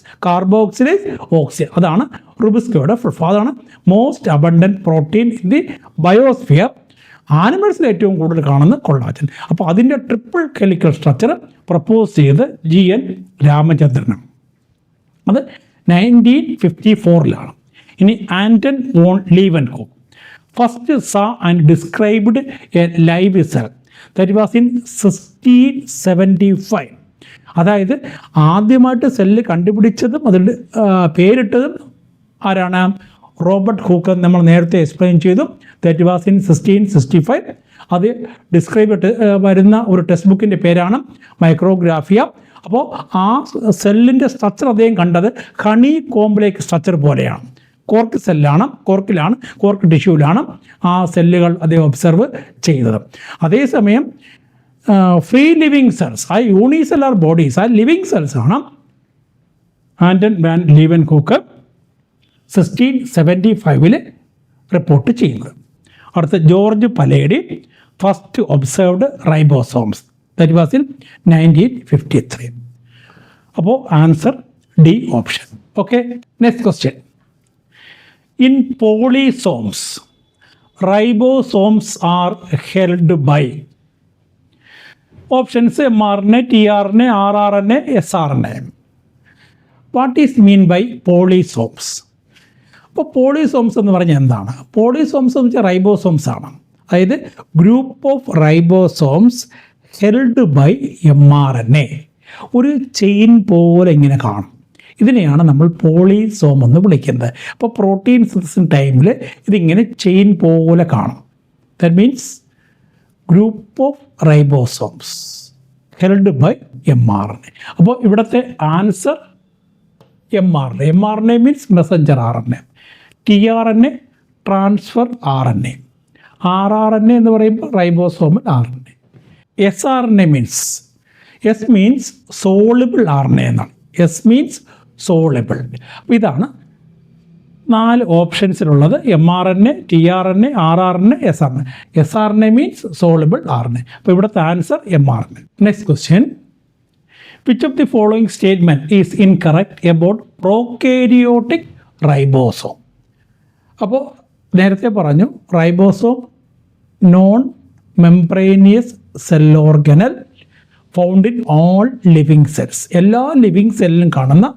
അതാണ് റുബിസ്കോയുടെ ഫുൾ ഫോം. അതാണ് most abundant protein in the biosphere. ആനിമൽസിൽ ഏറ്റവും കൂടുതൽ കാണുന്ന കൊള്ളാജൻ. അപ്പോൾ അതിൻ്റെ ട്രിപ്പിൾ ഹെലിക്കൽ സ്ട്രക്ചർ പ്രപ്പോസ് ചെയ്ത് GN രാമചന്ദ്രനാണ്. അത് 1954 ഇനി Anton von Leeuwenhoek first saw and described a live cell that was in 1675. അതായത് ആദ്യമായിട്ട് സെല്ല് കണ്ടുപിടിച്ചതും അതിൻ്റെ പേരിട്ടതും ആരാണ്? Robert Hooke. നമ്മൾ നേരത്തെ എക്സ്പ്ലെയിൻ ചെയ്തു. That was in 1665. അത് ഡിസ്ക്രൈബ് വരുന്ന ഒരു ടെക്സ്റ്റ് ബുക്കിൻ്റെ പേരാണ് മൈക്രോഗ്രാഫിയ. അപ്പോൾ ആ സെല്ലിൻ്റെ സ്ട്രക്ചർ അദ്ദേഹം കണ്ടത് ഹണി കോംബിലേക്ക് സ്ട്രക്ചർ പോലെയാണ്. കോർക്ക് ടിഷ്യൂവിലാണ് ആ സെല്ലുകൾ അദ്ദേഹം ഒബ്സർവ് ചെയ്തത്. അതേസമയം ഫ്രീ ലിവിങ് സെൽസ്, ആ യൂണിസെല്ലാർ ബോഡീസ്, ആ ലിവിങ് സെൽസ് ആണ് ആൻറ്റൺ വാൻ ലീവൻഹോക്ക് 1675 റിപ്പോർട്ട് ചെയ്യുന്നത്. അടുത്ത George Palade first observed ribosomes that was in 1953. അപ്പോൾ answer D option. Okay, next question. In polysomes ribosomes are held by options mRNA, tRNA, rRNA, sRNA. What is mean by polysomes? അപ്പോൾ polysomes എന്ന് പറഞ്ഞാൽ എന്താണ്? പോളിസോംസ് എന്ന് വെച്ചാൽ ribosomes ആണ്. അതായത് group of ribosomes held by mRNA. ഒരു ചെയിൻ പോലെ ഇങ്ങനെ കാണും. ഇതിനെയാണ് നമ്മൾ പോളിസോം എന്ന് വിളിക്കുന്നത്. അപ്പോൾ പ്രോട്ടീൻ സിന്തസിസ് ടൈമിൽ ഇതിങ്ങനെ ചെയിൻ പോലെ കാണും. That means group of ribosomes held by mRNA. അപ്പോൾ ഇവിടുത്തെ answer mRNA. mRNA means messenger RNA, tRNA transfer RNA, rRNA എന്ന് പറയുമ്പോൾ ribosomal RNA. sRNA means S means soluble RNA എന്നാണ്. S means soluble. അപ്പോൾ ഇതാണ് 4 ഓപ്ഷൻസിലുള്ളത്: mRNA, tRNA, rRNA, sRNA. sRNA means soluble RNA. അപ്പോൾ ഇവിടുത്തെ answer mRNA. Next question: which of the following statement is incorrect about prokaryotic ribosome? അപ്പോൾ നേരത്തെ പറഞ്ഞു ribosome non membranous cell organelle found in all living cells. എല്ലാ living സെല്ലിലും കാണുന്ന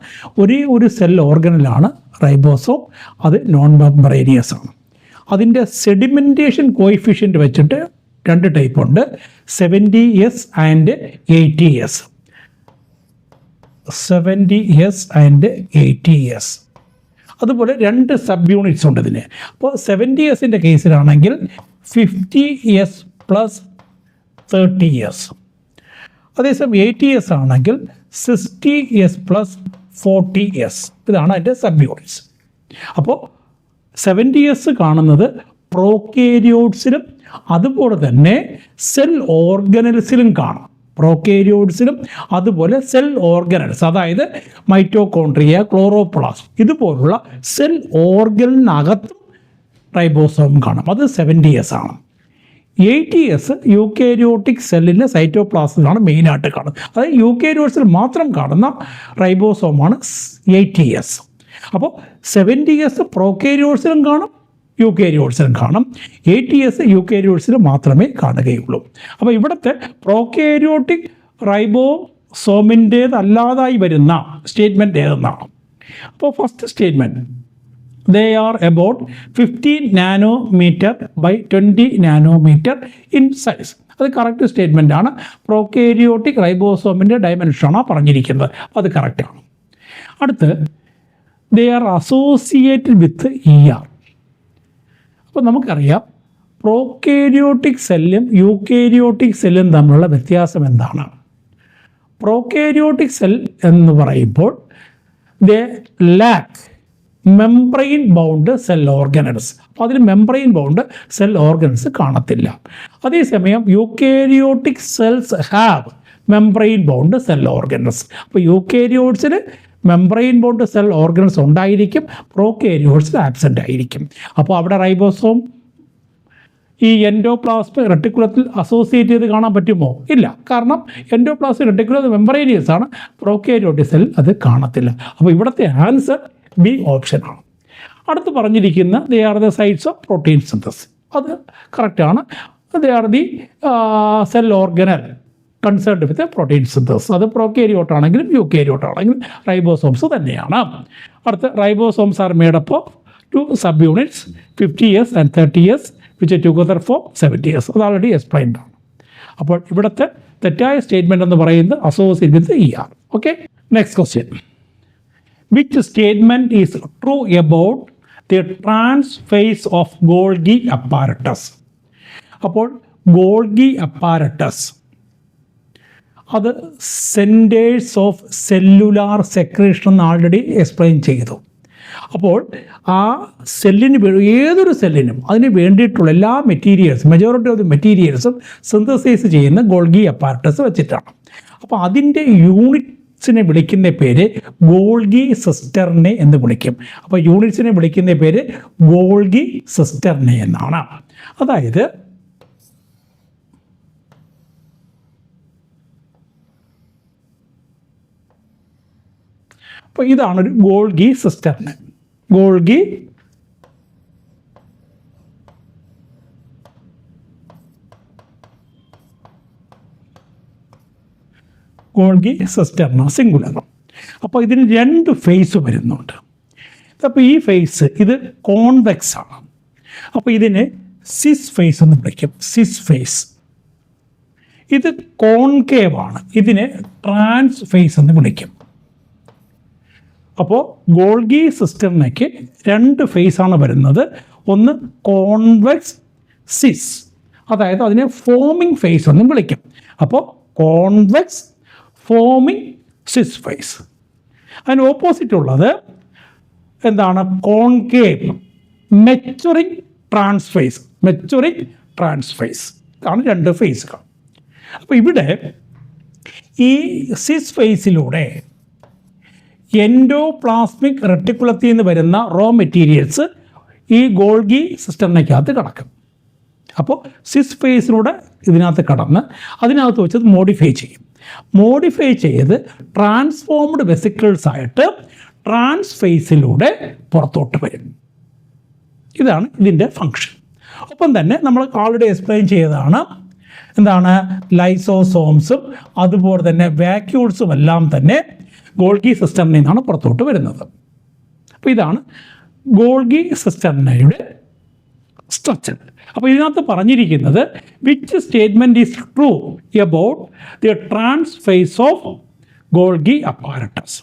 ഒരേ ഒരു cell ഓർഗനലാണ് ribosome. അത് നോൺ മെംബ്രേനിയസ് ആണ്. അതിൻ്റെ സെഡിമെൻറ്റേഷൻ കോയിഫിഷ്യൻ്റ് വെച്ചിട്ട് 2 ടൈപ്പ് ഉണ്ട്: 70S and 80S. 70S and 80S. അതുപോലെ 2 സബ് യൂണിറ്റ്സ് ഉണ്ട് ഇതിന്. അപ്പോൾ 70Sൻ്റെ കേസിലാണെങ്കിൽ 50S പ്ലസ് 30S. അതേസമയം 80S ആണെങ്കിൽ 60S പ്ലസ് 40S. ഇതാണ് അതിൻ്റെ സബ് യൂണിറ്റ്സ്. അപ്പോൾ 70S കാണുന്നത് പ്രോകാരിയോട്സിലും അതുപോലെ തന്നെ സെൽ ഓർഗനൽസിലും കാണാം. പ്രോകാരിയോട്സിലും അതുപോലെ സെൽ ഓർഗനൽസ്, അതായത് മൈറ്റോകോൺട്രിയ, ക്ലോറോപ്ലാസ്റ്റ് ഇതുപോലുള്ള സെൽ ഓർഗനലിനകത്തും റൈബോസോം കാണാം. അത് 70S ആണ്. 80S യൂക്കാരിയോട്ടിക് സെല്ലിൻ്റെ സൈറ്റോപ്ലാസത്തിലാണ് മെയിനായിട്ട് കാണുന്നത്. അതായത് യൂക്കാരിയോട്സിൽ മാത്രം കാണുന്ന റൈബോസോമാണ് 80S. അപ്പോൾ 70S പ്രോകാരിയോട്സിലും കാണും, യൂക്കാരിയോട്സിലും കാണും. 80S യൂക്കാരിയോട്സിൽ മാത്രമേ കാണുകയുള്ളൂ. അപ്പോൾ ഇവിടുത്തെ പ്രോകാരിയോട്ടിക് റൈബോസോമിൻ്റേതല്ലാതായി വരുന്ന സ്റ്റേറ്റ്മെൻറ്റ് ഏതെന്നാണ്? അപ്പോൾ first statement, they are about 15 nanometer by 20 nanometer in size. അത് കറക്റ്റ് സ്റ്റേറ്റ്മെൻ്റ് ആണ്. പ്രോകാരിയോട്ടിക് റൈബോസോമിൻ്റെ ഡയമെൻഷനാണ് പറഞ്ഞിരിക്കുന്നത്. അത് കറക്റ്റാണ്. അടുത്ത് they are associated with ER. അപ്പോൾ നമുക്കറിയാം പ്രോകാരിയോട്ടിക് സെല്ലും യൂക്കാരിയോട്ടിക് സെല്ലും തമ്മിലുള്ള വ്യത്യാസം എന്താണ്? പ്രോകാരിയോട്ടിക് സെൽ എന്ന് പറയുമ്പോൾ they lack membrane bound cell organelles. അപ്പോൾ അതിൽ മെംബ്രെയിൻ ബൗണ്ട് സെൽ ഓർഗനൽസ് കാണത്തില്ല. അതേസമയം eukaryotic cells have membrane bound cell organelles. അപ്പോൾ യൂക്കാരിയോട്സിൽ മെംബ്രെയിൻ ബൗണ്ട് സെൽ ഓർഗനൽസ് ഉണ്ടായിരിക്കും, പ്രോകാരിയോട്സിൽ ആബ്സെൻ്റ് ആയിരിക്കും. അപ്പോൾ അവിടെ റൈബോസോം ഈ എൻഡോപ്ലാസ്മ റെട്ടിക്കുലത്തിൽ അസോസിയേറ്റ് ചെയ്ത് കാണാൻ പറ്റുമോ? ഇല്ല. കാരണം എൻഡോപ്ലാസ്മ റെട്ടിക്കുലർ മെംബ്രെയിനിയസ് ആണ്, പ്രോകാരിയോട്ടിക് സെൽ അത് കാണത്തില്ല. അപ്പോൾ ഇവിടുത്തെ ആൻസർ ബി ഓപ്ഷനാണ്. അടുത്ത് പറഞ്ഞിരിക്കുന്ന they are the sites of protein synthesis. അത് കറക്റ്റാണ്. They are the cell organelle concerned with protein synthesis. അത് പ്രോകാരിയോട്ടാണെങ്കിലും യൂക്കാരിയോട്ടാണെങ്കിലും റൈബോസോംസ് തന്നെയാണ്. അടുത്ത ribosomes R made up of 2 sub units 50S and 30S which together form 70S. അത് already explained ആണ്. അപ്പോൾ ഇവിടുത്തെ തെറ്റായ സ്റ്റേറ്റ്മെൻറ്റ് എന്ന് പറയുന്നത് associate with ER. Okay, next question: which statement is true about the transphase of Golgi apparatus? അപ്പോൾ Golgi apparatus അത് centres of cellular secretion എന്ന് ആൾറെഡി എക്സ്പ്ലെയിൻ ചെയ്തു. അപ്പോൾ ആ സെല്ലിന് ഏതൊരു സെല്ലിനും അതിന് വേണ്ടിയിട്ടുള്ള എല്ലാ മെറ്റീരിയൽസും, മെജോറിറ്റി ഓഫ് ദി മെറ്റീരിയൽസും സിന്തസൈസ് ചെയ്യുന്ന ഗോൾഗി അപ്പാരറ്റസ് വെച്ചിട്ടാണ്. അപ്പോൾ അതിൻ്റെ യൂണിറ്റ്സിനെ വിളിക്കുന്ന പേര് ഗോൾഗി സിസ്റ്റർനെ എന്ന് വിളിക്കും. അപ്പോൾ യൂണിറ്റ്സിനെ വിളിക്കുന്ന പേര് ഗോൾഗി സിസ്റ്റർനെ എന്നാണ്. അതായത് അപ്പോൾ ഇതാണൊരു Golgi cistern. Golgi cistern singular. അപ്പോൾ ഇതിന് 2 ഫേസ് വരുന്നുണ്ട്. അപ്പോൾ ഈ ഫേസ് ഇത് കോൺവെക്സ് ആണ്. അപ്പോൾ ഇതിനെ സിസ് ഫേസ് എന്ന് വിളിക്കും. സിസ് ഫേസ്. ഇത് കോൺകേവ് ആണ്. ഇതിനെ ട്രാൻസ് ഫേസ് എന്ന് വിളിക്കും. അപ്പോൾ ഗോൾഗി സിസ്റ്ററിനേക്ക് 2 ഫേസാണ് വരുന്നത്. ഒന്ന് കോൺവെക്സ് സിസ്, അതായത് അതിനെ ഫോമിംഗ് ഫേസ് എന്നും വിളിക്കും. അപ്പോൾ കോൺവെക്സ് ഫോമിംഗ് സിസ് ഫേസ്. അതിന് ഓപ്പോസിറ്റ് ഉള്ളത് എന്താണ്? Concave maturing trans face. Maturing trans face ആണ് 2 ഫേസുകൾ. അപ്പോൾ ഇവിടെ ഈ സിസ് ഫേസിലൂടെ എൻഡോപ്ലാസ്മിക് റെട്ടിക്കുലത്തിൽ നിന്ന് വരുന്ന റോ മെറ്റീരിയൽസ് ഈ ഗോൾഗി സിസ്റ്ററിനകത്ത് കിടക്കും. അപ്പോൾ സിസ് ഫേസിലൂടെ ഇതിനകത്ത് കടന്ന് അതിനകത്ത് വെച്ചത് മോഡിഫൈ ചെയ്യും. മോഡിഫൈ ചെയ്ത് ട്രാൻസ്ഫോംഡ് വെസിക്കിൾസ് ആയിട്ട് ട്രാൻസ്ഫേസിലൂടെ പുറത്തോട്ട് വരും. ഇതാണ് ഇതിൻ്റെ ഫങ്ഷൻ. ഒപ്പം തന്നെ നമ്മൾ ഓൾറെഡി എക്സ്പ്ലെയിൻ ചെയ്തതാണ് എന്താണ് ലൈസോസോംസും അതുപോലെ തന്നെ വാക്യൂൾസും എല്ലാം തന്നെ ഗോൾഗി സിസ്റ്ററിൽ നിന്നാണ് പുറത്തോട്ട് വരുന്നത്. അപ്പോൾ ഇതാണ് ഗോൾഗി സിസ്റ്ററിനയുടെ സ്ട്രക്ചർ. അപ്പോൾ ഇതിനകത്ത് പറഞ്ഞിരിക്കുന്നത് which statement is true about the trans face of Golgi apparatus.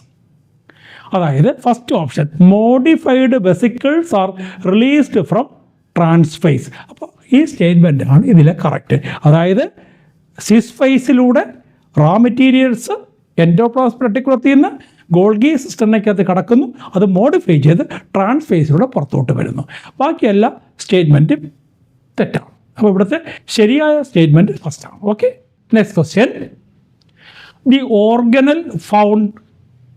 അതായത് first option modified vesicles are released from trans face. അപ്പോൾ ഈ സ്റ്റേറ്റ്മെൻ്റ് ആണ് ഇതിലെ കറക്റ്റ്. അതായത് സിസ് ഫേസിലൂടെ റോ മെറ്റീരിയൽസ് എൻഡോപ്ലാസ്മിക് റെട്ടിക്കുലത്തിൽ നിന്ന് ഗോൾഗി സിസ്റ്ററിനകത്ത് കടക്കുന്നു, അത് മോഡിഫൈ ചെയ്ത് ട്രാൻസ്ഫേസിലൂടെ പുറത്തോട്ട് വരുന്നു. ബാക്കി എല്ലാ സ്റ്റേറ്റ്മെൻറ്റും തെറ്റാണ്. അപ്പോൾ ഇവിടുത്തെ ശരിയായ സ്റ്റേറ്റ്മെൻറ്റ് ഫസ്റ്റാണ്. Okay, next question. The organelle found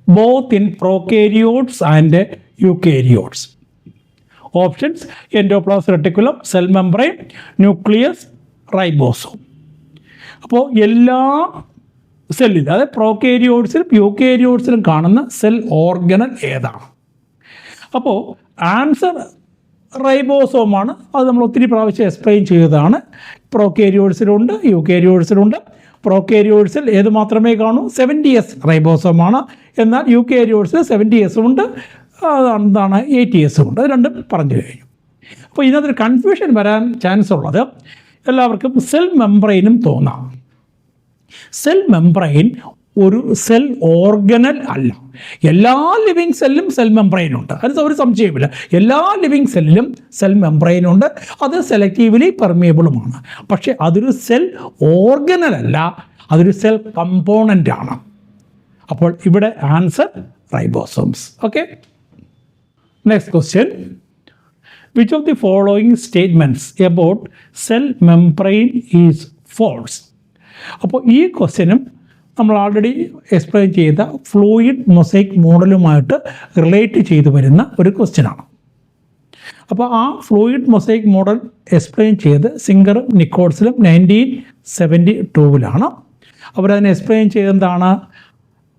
both in prokaryotes and eukaryotes. Options endoplasmic reticulum, cell membrane, nucleus, ribosome. അപ്പോൾ എല്ലാ സെല്ലിൽ, അതായത് പ്രോകാരിയോട്സിലും യൂകാരിയോട്സിലും കാണുന്ന സെൽ ഓർഗനൽ ഏതാണ്? അപ്പോൾ ആൻസർ റൈബോസോമാണ്. അത് നമ്മൾ ഒത്തിരി പ്രാവശ്യം എക്സ്പ്ലെയിൻ ചെയ്തതാണ്. പ്രോകാരിയോട്സിലുണ്ട്, യൂകാരിയോട്സിലുണ്ട്. പ്രോകാരിയോട്സിൽ ഏത് മാത്രമേ കാണൂ? 70S റൈബോസോമാണ്. എന്നാൽ യൂകാരിയോട്സിൽ 70S ഉണ്ട്, എന്താണ് 80S ഉണ്ട്. അത് രണ്ടും പറഞ്ഞു കഴിഞ്ഞു. അപ്പോൾ ഇതിനകത്തൊരു കൺഫ്യൂഷൻ വരാൻ ചാൻസ് ഉള്ളത് എല്ലാവർക്കും സെൽ മെംബ്രെയിനും തോന്നാം. സെൽ മെംബ്രെയിൻ ഒരു സെൽ ഓർഗനൽ അല്ല. എല്ലാ ലിവിങ് സെല്ലും സെൽ മെംബ്രെയിനുണ്ട്, അത് ഒരു സംശയമില്ല. എല്ലാ ലിവിങ് സെല്ലിലും സെൽ മെംബ്രെയിനുണ്ട്, അത് സെലക്റ്റീവ്ലി പെർമിയബിളുമാണ്. പക്ഷേ അതൊരു സെൽ ഓർഗനൽ അല്ല, അതൊരു സെൽ കമ്പോണൻ്റ് ആണ്. അപ്പോൾ ഇവിടെ answer ribosomes. Okay, next question. Which of the following statements about cell membrane is false? അപ്പോൾ ഈ ക്വസ്റ്റ്യനും നമ്മൾ ഓൾറെഡി എക്സ്പ്ലെയിൻ ചെയ്ത ഫ്ലൂയിഡ് മൊസൈക്ക് മോഡലുമായിട്ട് റിലേറ്റ് ചെയ്തു വരുന്ന ഒരു ക്വസ്റ്റ്യനാണ്. അപ്പോൾ ആ ഫ്ലൂയിഡ് മൊസൈക്ക് മോഡൽ എക്സ്പ്ലെയിൻ ചെയ്ത് സിംഗറും നിക്കോൾസിലും 1972 അവരതിനെ എക്സ്പ്ലെയിൻ ചെയ്തെന്താണ്?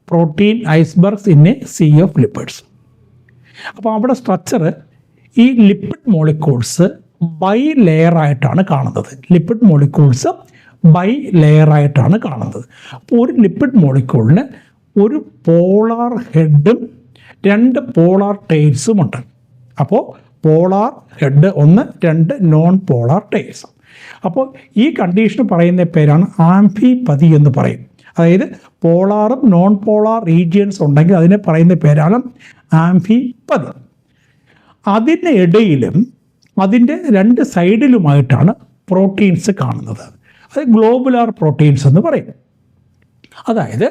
Protein icebergs in a sea of lipids. അപ്പോൾ അവിടെ സ്ട്രക്ചർ ഈ ലിപ്പിഡ് മോളിക്യൂൾസ് ബൈ ലെയറായിട്ടാണ് കാണുന്നത്. ലിപ്പിഡ് മോളിക്യൂൾസ് ബൈ ലെയറായിട്ടാണ് കാണുന്നത്. അപ്പോൾ ഒരു ലിപ്പിഡ് മോളിക്യൂളിന് ഒരു പോളാർ ഹെഡും 2 പോളാർ ടെയിൽസും ഉണ്ട്. അപ്പോൾ polar head 1, 2 non polar tales. അപ്പോൾ ഈ കണ്ടീഷൻ പറയുന്ന പേരാണ് ആംഫിപതി എന്ന് പറയും. അതായത് പോളാറും നോൺ പോളാർ റീജിയൻസ് ഉണ്ടെങ്കിൽ അതിനെ പറയുന്ന പേരാണ് ആംഫിപതി. അതിൻ്റെ ഇടയിലും അതിൻ്റെ 2 സൈഡിലുമായിട്ടാണ് പ്രോട്ടീൻസ് കാണുന്നത്. അത് ഗ്ലോബുലാർ പ്രോട്ടീൻസ് എന്ന് പറയും. അതായത്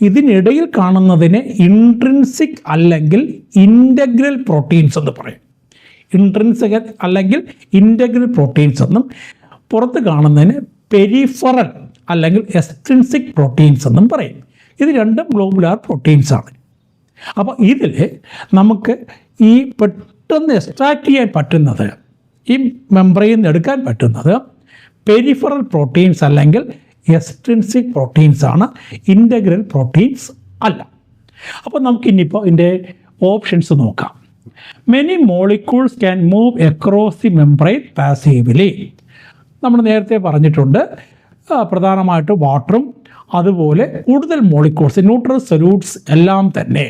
ഇതിനിടയിൽ കാണുന്നതിനെ ഇൻട്രിൻസിക് അല്ലെങ്കിൽ ഇൻ്റഗ്രൽ പ്രോട്ടീൻസ് എന്ന് പറയും. ഇൻട്രിൻസിക് അല്ലെങ്കിൽ ഇൻ്റഗ്രൽ പ്രോട്ടീൻസ് എന്നും പുറത്ത് കാണുന്നതിന് പെരിഫറൽ അല്ലെങ്കിൽ എക്സ്ട്രിൻസിക് പ്രോട്ടീൻസ് എന്നും പറയും. ഇത് രണ്ടും ഗ്ലോബുലാർ പ്രോട്ടീൻസാണ്. അപ്പോൾ ഇതിൽ നമുക്ക് ഈ പെട്ടെന്ന് എക്സ്ട്രാക്ട് ചെയ്യാൻ പറ്റുന്നത്, ഈ മെംബ്രെയിൻ എടുക്കാൻ പറ്റുന്നത് പെരിഫറൽ പ്രോട്ടീൻസ് അല്ലെങ്കിൽ എക്സ്ട്രിൻസിക് പ്രോട്ടീൻസ് ആണ്, ഇൻ്റഗ്രൽ പ്രോട്ടീൻസ് അല്ല. അപ്പോൾ നമുക്കിനിപ്പോൾ ഇതിൻ്റെ ഓപ്ഷൻസ് നോക്കാം. Many molecules can move across the membrane passively. നമ്മൾ നേരത്തെ പറഞ്ഞിട്ടുണ്ട്, പ്രധാനമായിട്ട് വാട്ടറും അതുപോലെ കൂടുതൽ മോളിക്യൂൾസ് ന്യൂട്രൽ സൊല്യൂട്ട്സ് എല്ലാം തന്നെ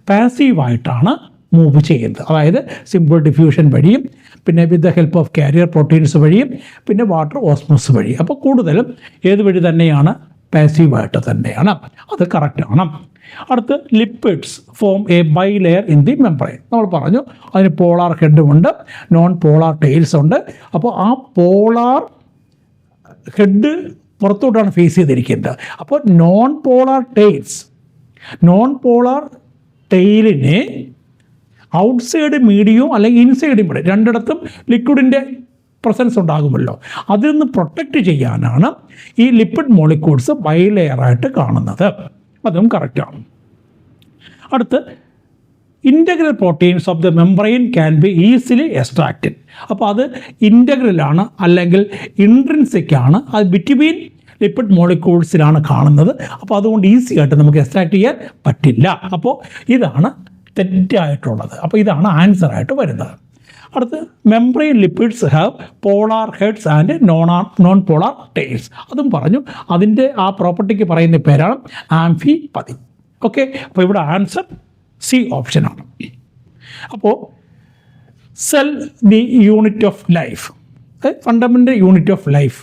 പാസീവായിട്ടാണ് മൂവ് ചെയ്യുന്നത്. അതായത് സിമ്പിൾ ഡിഫ്യൂഷൻ വഴിയും പിന്നെ with the help of carrier proteins വഴിയും പിന്നെ വാട്ടർ ഓസ്മോസ് വഴി. അപ്പോൾ കൂടുതലും ഏത് വഴി തന്നെയാണ്? പാസീവായിട്ട് തന്നെയാണ്. അത് കറക്റ്റാണ്. അടുത്ത് lipids form A bilayer in the membrane. നമ്മൾ പറഞ്ഞു അതിന് പോളാർ ഹെഡുമുണ്ട്, നോൺ പോളാർ ടെയിൽസ് ഉണ്ട്. അപ്പോൾ ആ പോളാർ ഹെഡ് പുറത്തോട്ടാണ് ഫേസ് ചെയ്തിരിക്കുന്നത്. അപ്പോൾ നോൺ പോളാർ ടെയിലിനെ ഔട്ട്സൈഡ് മീഡിയവും അല്ലെങ്കിൽ ഇൻസൈഡ് മീഡിയം രണ്ടിടത്തും ലിക്വിഡിൻ്റെ പ്രസൻസ് ഉണ്ടാകുമല്ലോ. അതിൽ നിന്ന് പ്രൊട്ടക്റ്റ് ചെയ്യാനാണ് ഈ ലിപ്പിഡ് മോളിക്യൂൾസ് ബൈലെയറായിട്ട് കാണുന്നത്. അതും കറക്റ്റാണ്. അടുത്ത് integral proteins of the membrane can be easily extracted. അപ്പോൾ അത് ഇൻ്റഗ്രലാണ് അല്ലെങ്കിൽ ഇൻട്രിൻസിക് ആണ്, അത് ബിറ്റ്വീൻ ലിപ്പിഡ് മോളിക്യൂൾസിലാണ് കാണുന്നത്. അപ്പോൾ അതുകൊണ്ട് ഈസി ആയിട്ട് നമുക്ക് എക്സ്ട്രാക്ട് ചെയ്യാൻ പറ്റില്ല. അപ്പോൾ ഇതാണ് തെറ്റായിട്ടുള്ളത്. അപ്പോൾ ഇതാണ് ആൻസറായിട്ട് വരുന്നത്. അടുത്ത് membrane lipids have polar heads and non polar tails. അതും പറഞ്ഞു. അതിൻ്റെ ആ പ്രോപ്പർട്ടിക്ക് പറയുന്ന പേരാണ് ആംഫിപതി. ഓക്കെ, അപ്പോൾ ഇവിടെ ആൻസർ സി ഓപ്ഷനാണ്. അപ്പോൾ cell the unit of life, fundamental unit of life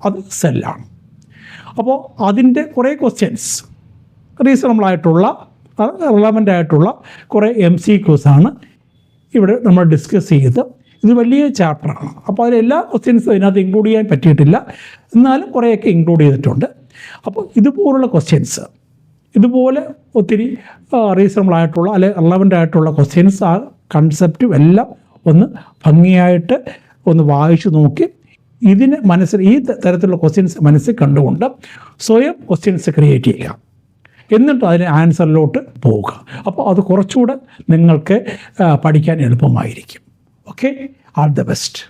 അത് സെല്ലാണ്. അപ്പോൾ അതിൻ്റെ കുറേ ക്വസ്റ്റ്യൻസ് റീസണബിളായിട്ടുള്ള റിലവൻ്റ് ആയിട്ടുള്ള കുറേ MCQs ആണ് ഇവിടെ നമ്മൾ ഡിസ്കസ് ചെയ്ത്. ഇത് വലിയ ചാപ്റ്ററാണ്. അപ്പോൾ അതിലെല്ലാ ക്വസ്റ്റ്യൻസും അതിനകത്ത് ഇൻക്ലൂഡ് ചെയ്യാൻ പറ്റിയിട്ടില്ല, എന്നാലും കുറേയൊക്കെ ഇൻക്ലൂഡ് ചെയ്തിട്ടുണ്ട്. അപ്പോൾ ഇതുപോലുള്ള ക്വസ്റ്റ്യൻസ്, ഇതുപോലെ ഒത്തിരി റീസണബിളായിട്ടുള്ള അല്ലെങ്കിൽ റിലവൻ്റ് ആയിട്ടുള്ള ക്വസ്റ്റ്യൻസ്, ആ കൺസെപ്റ്റും എല്ലാം ഒന്ന് ഭംഗിയായിട്ട് ഒന്ന് വായിച്ചു നോക്കി ഇതിന് ഈ തരത്തിലുള്ള ക്വസ്റ്റ്യൻസ് മനസ്സിൽ കണ്ടുകൊണ്ട് സ്വയം ക്വസ്റ്റ്യൻസ് ക്രിയേറ്റ് ചെയ്യുക, എന്നിട്ട് അതിന് ആൻസറിലോട്ട് പോവുക. അപ്പോൾ അത് കുറച്ചുകൂടെ നിങ്ങൾക്ക് പഠിക്കാൻ എളുപ്പമായിരിക്കും. Okay, all the best.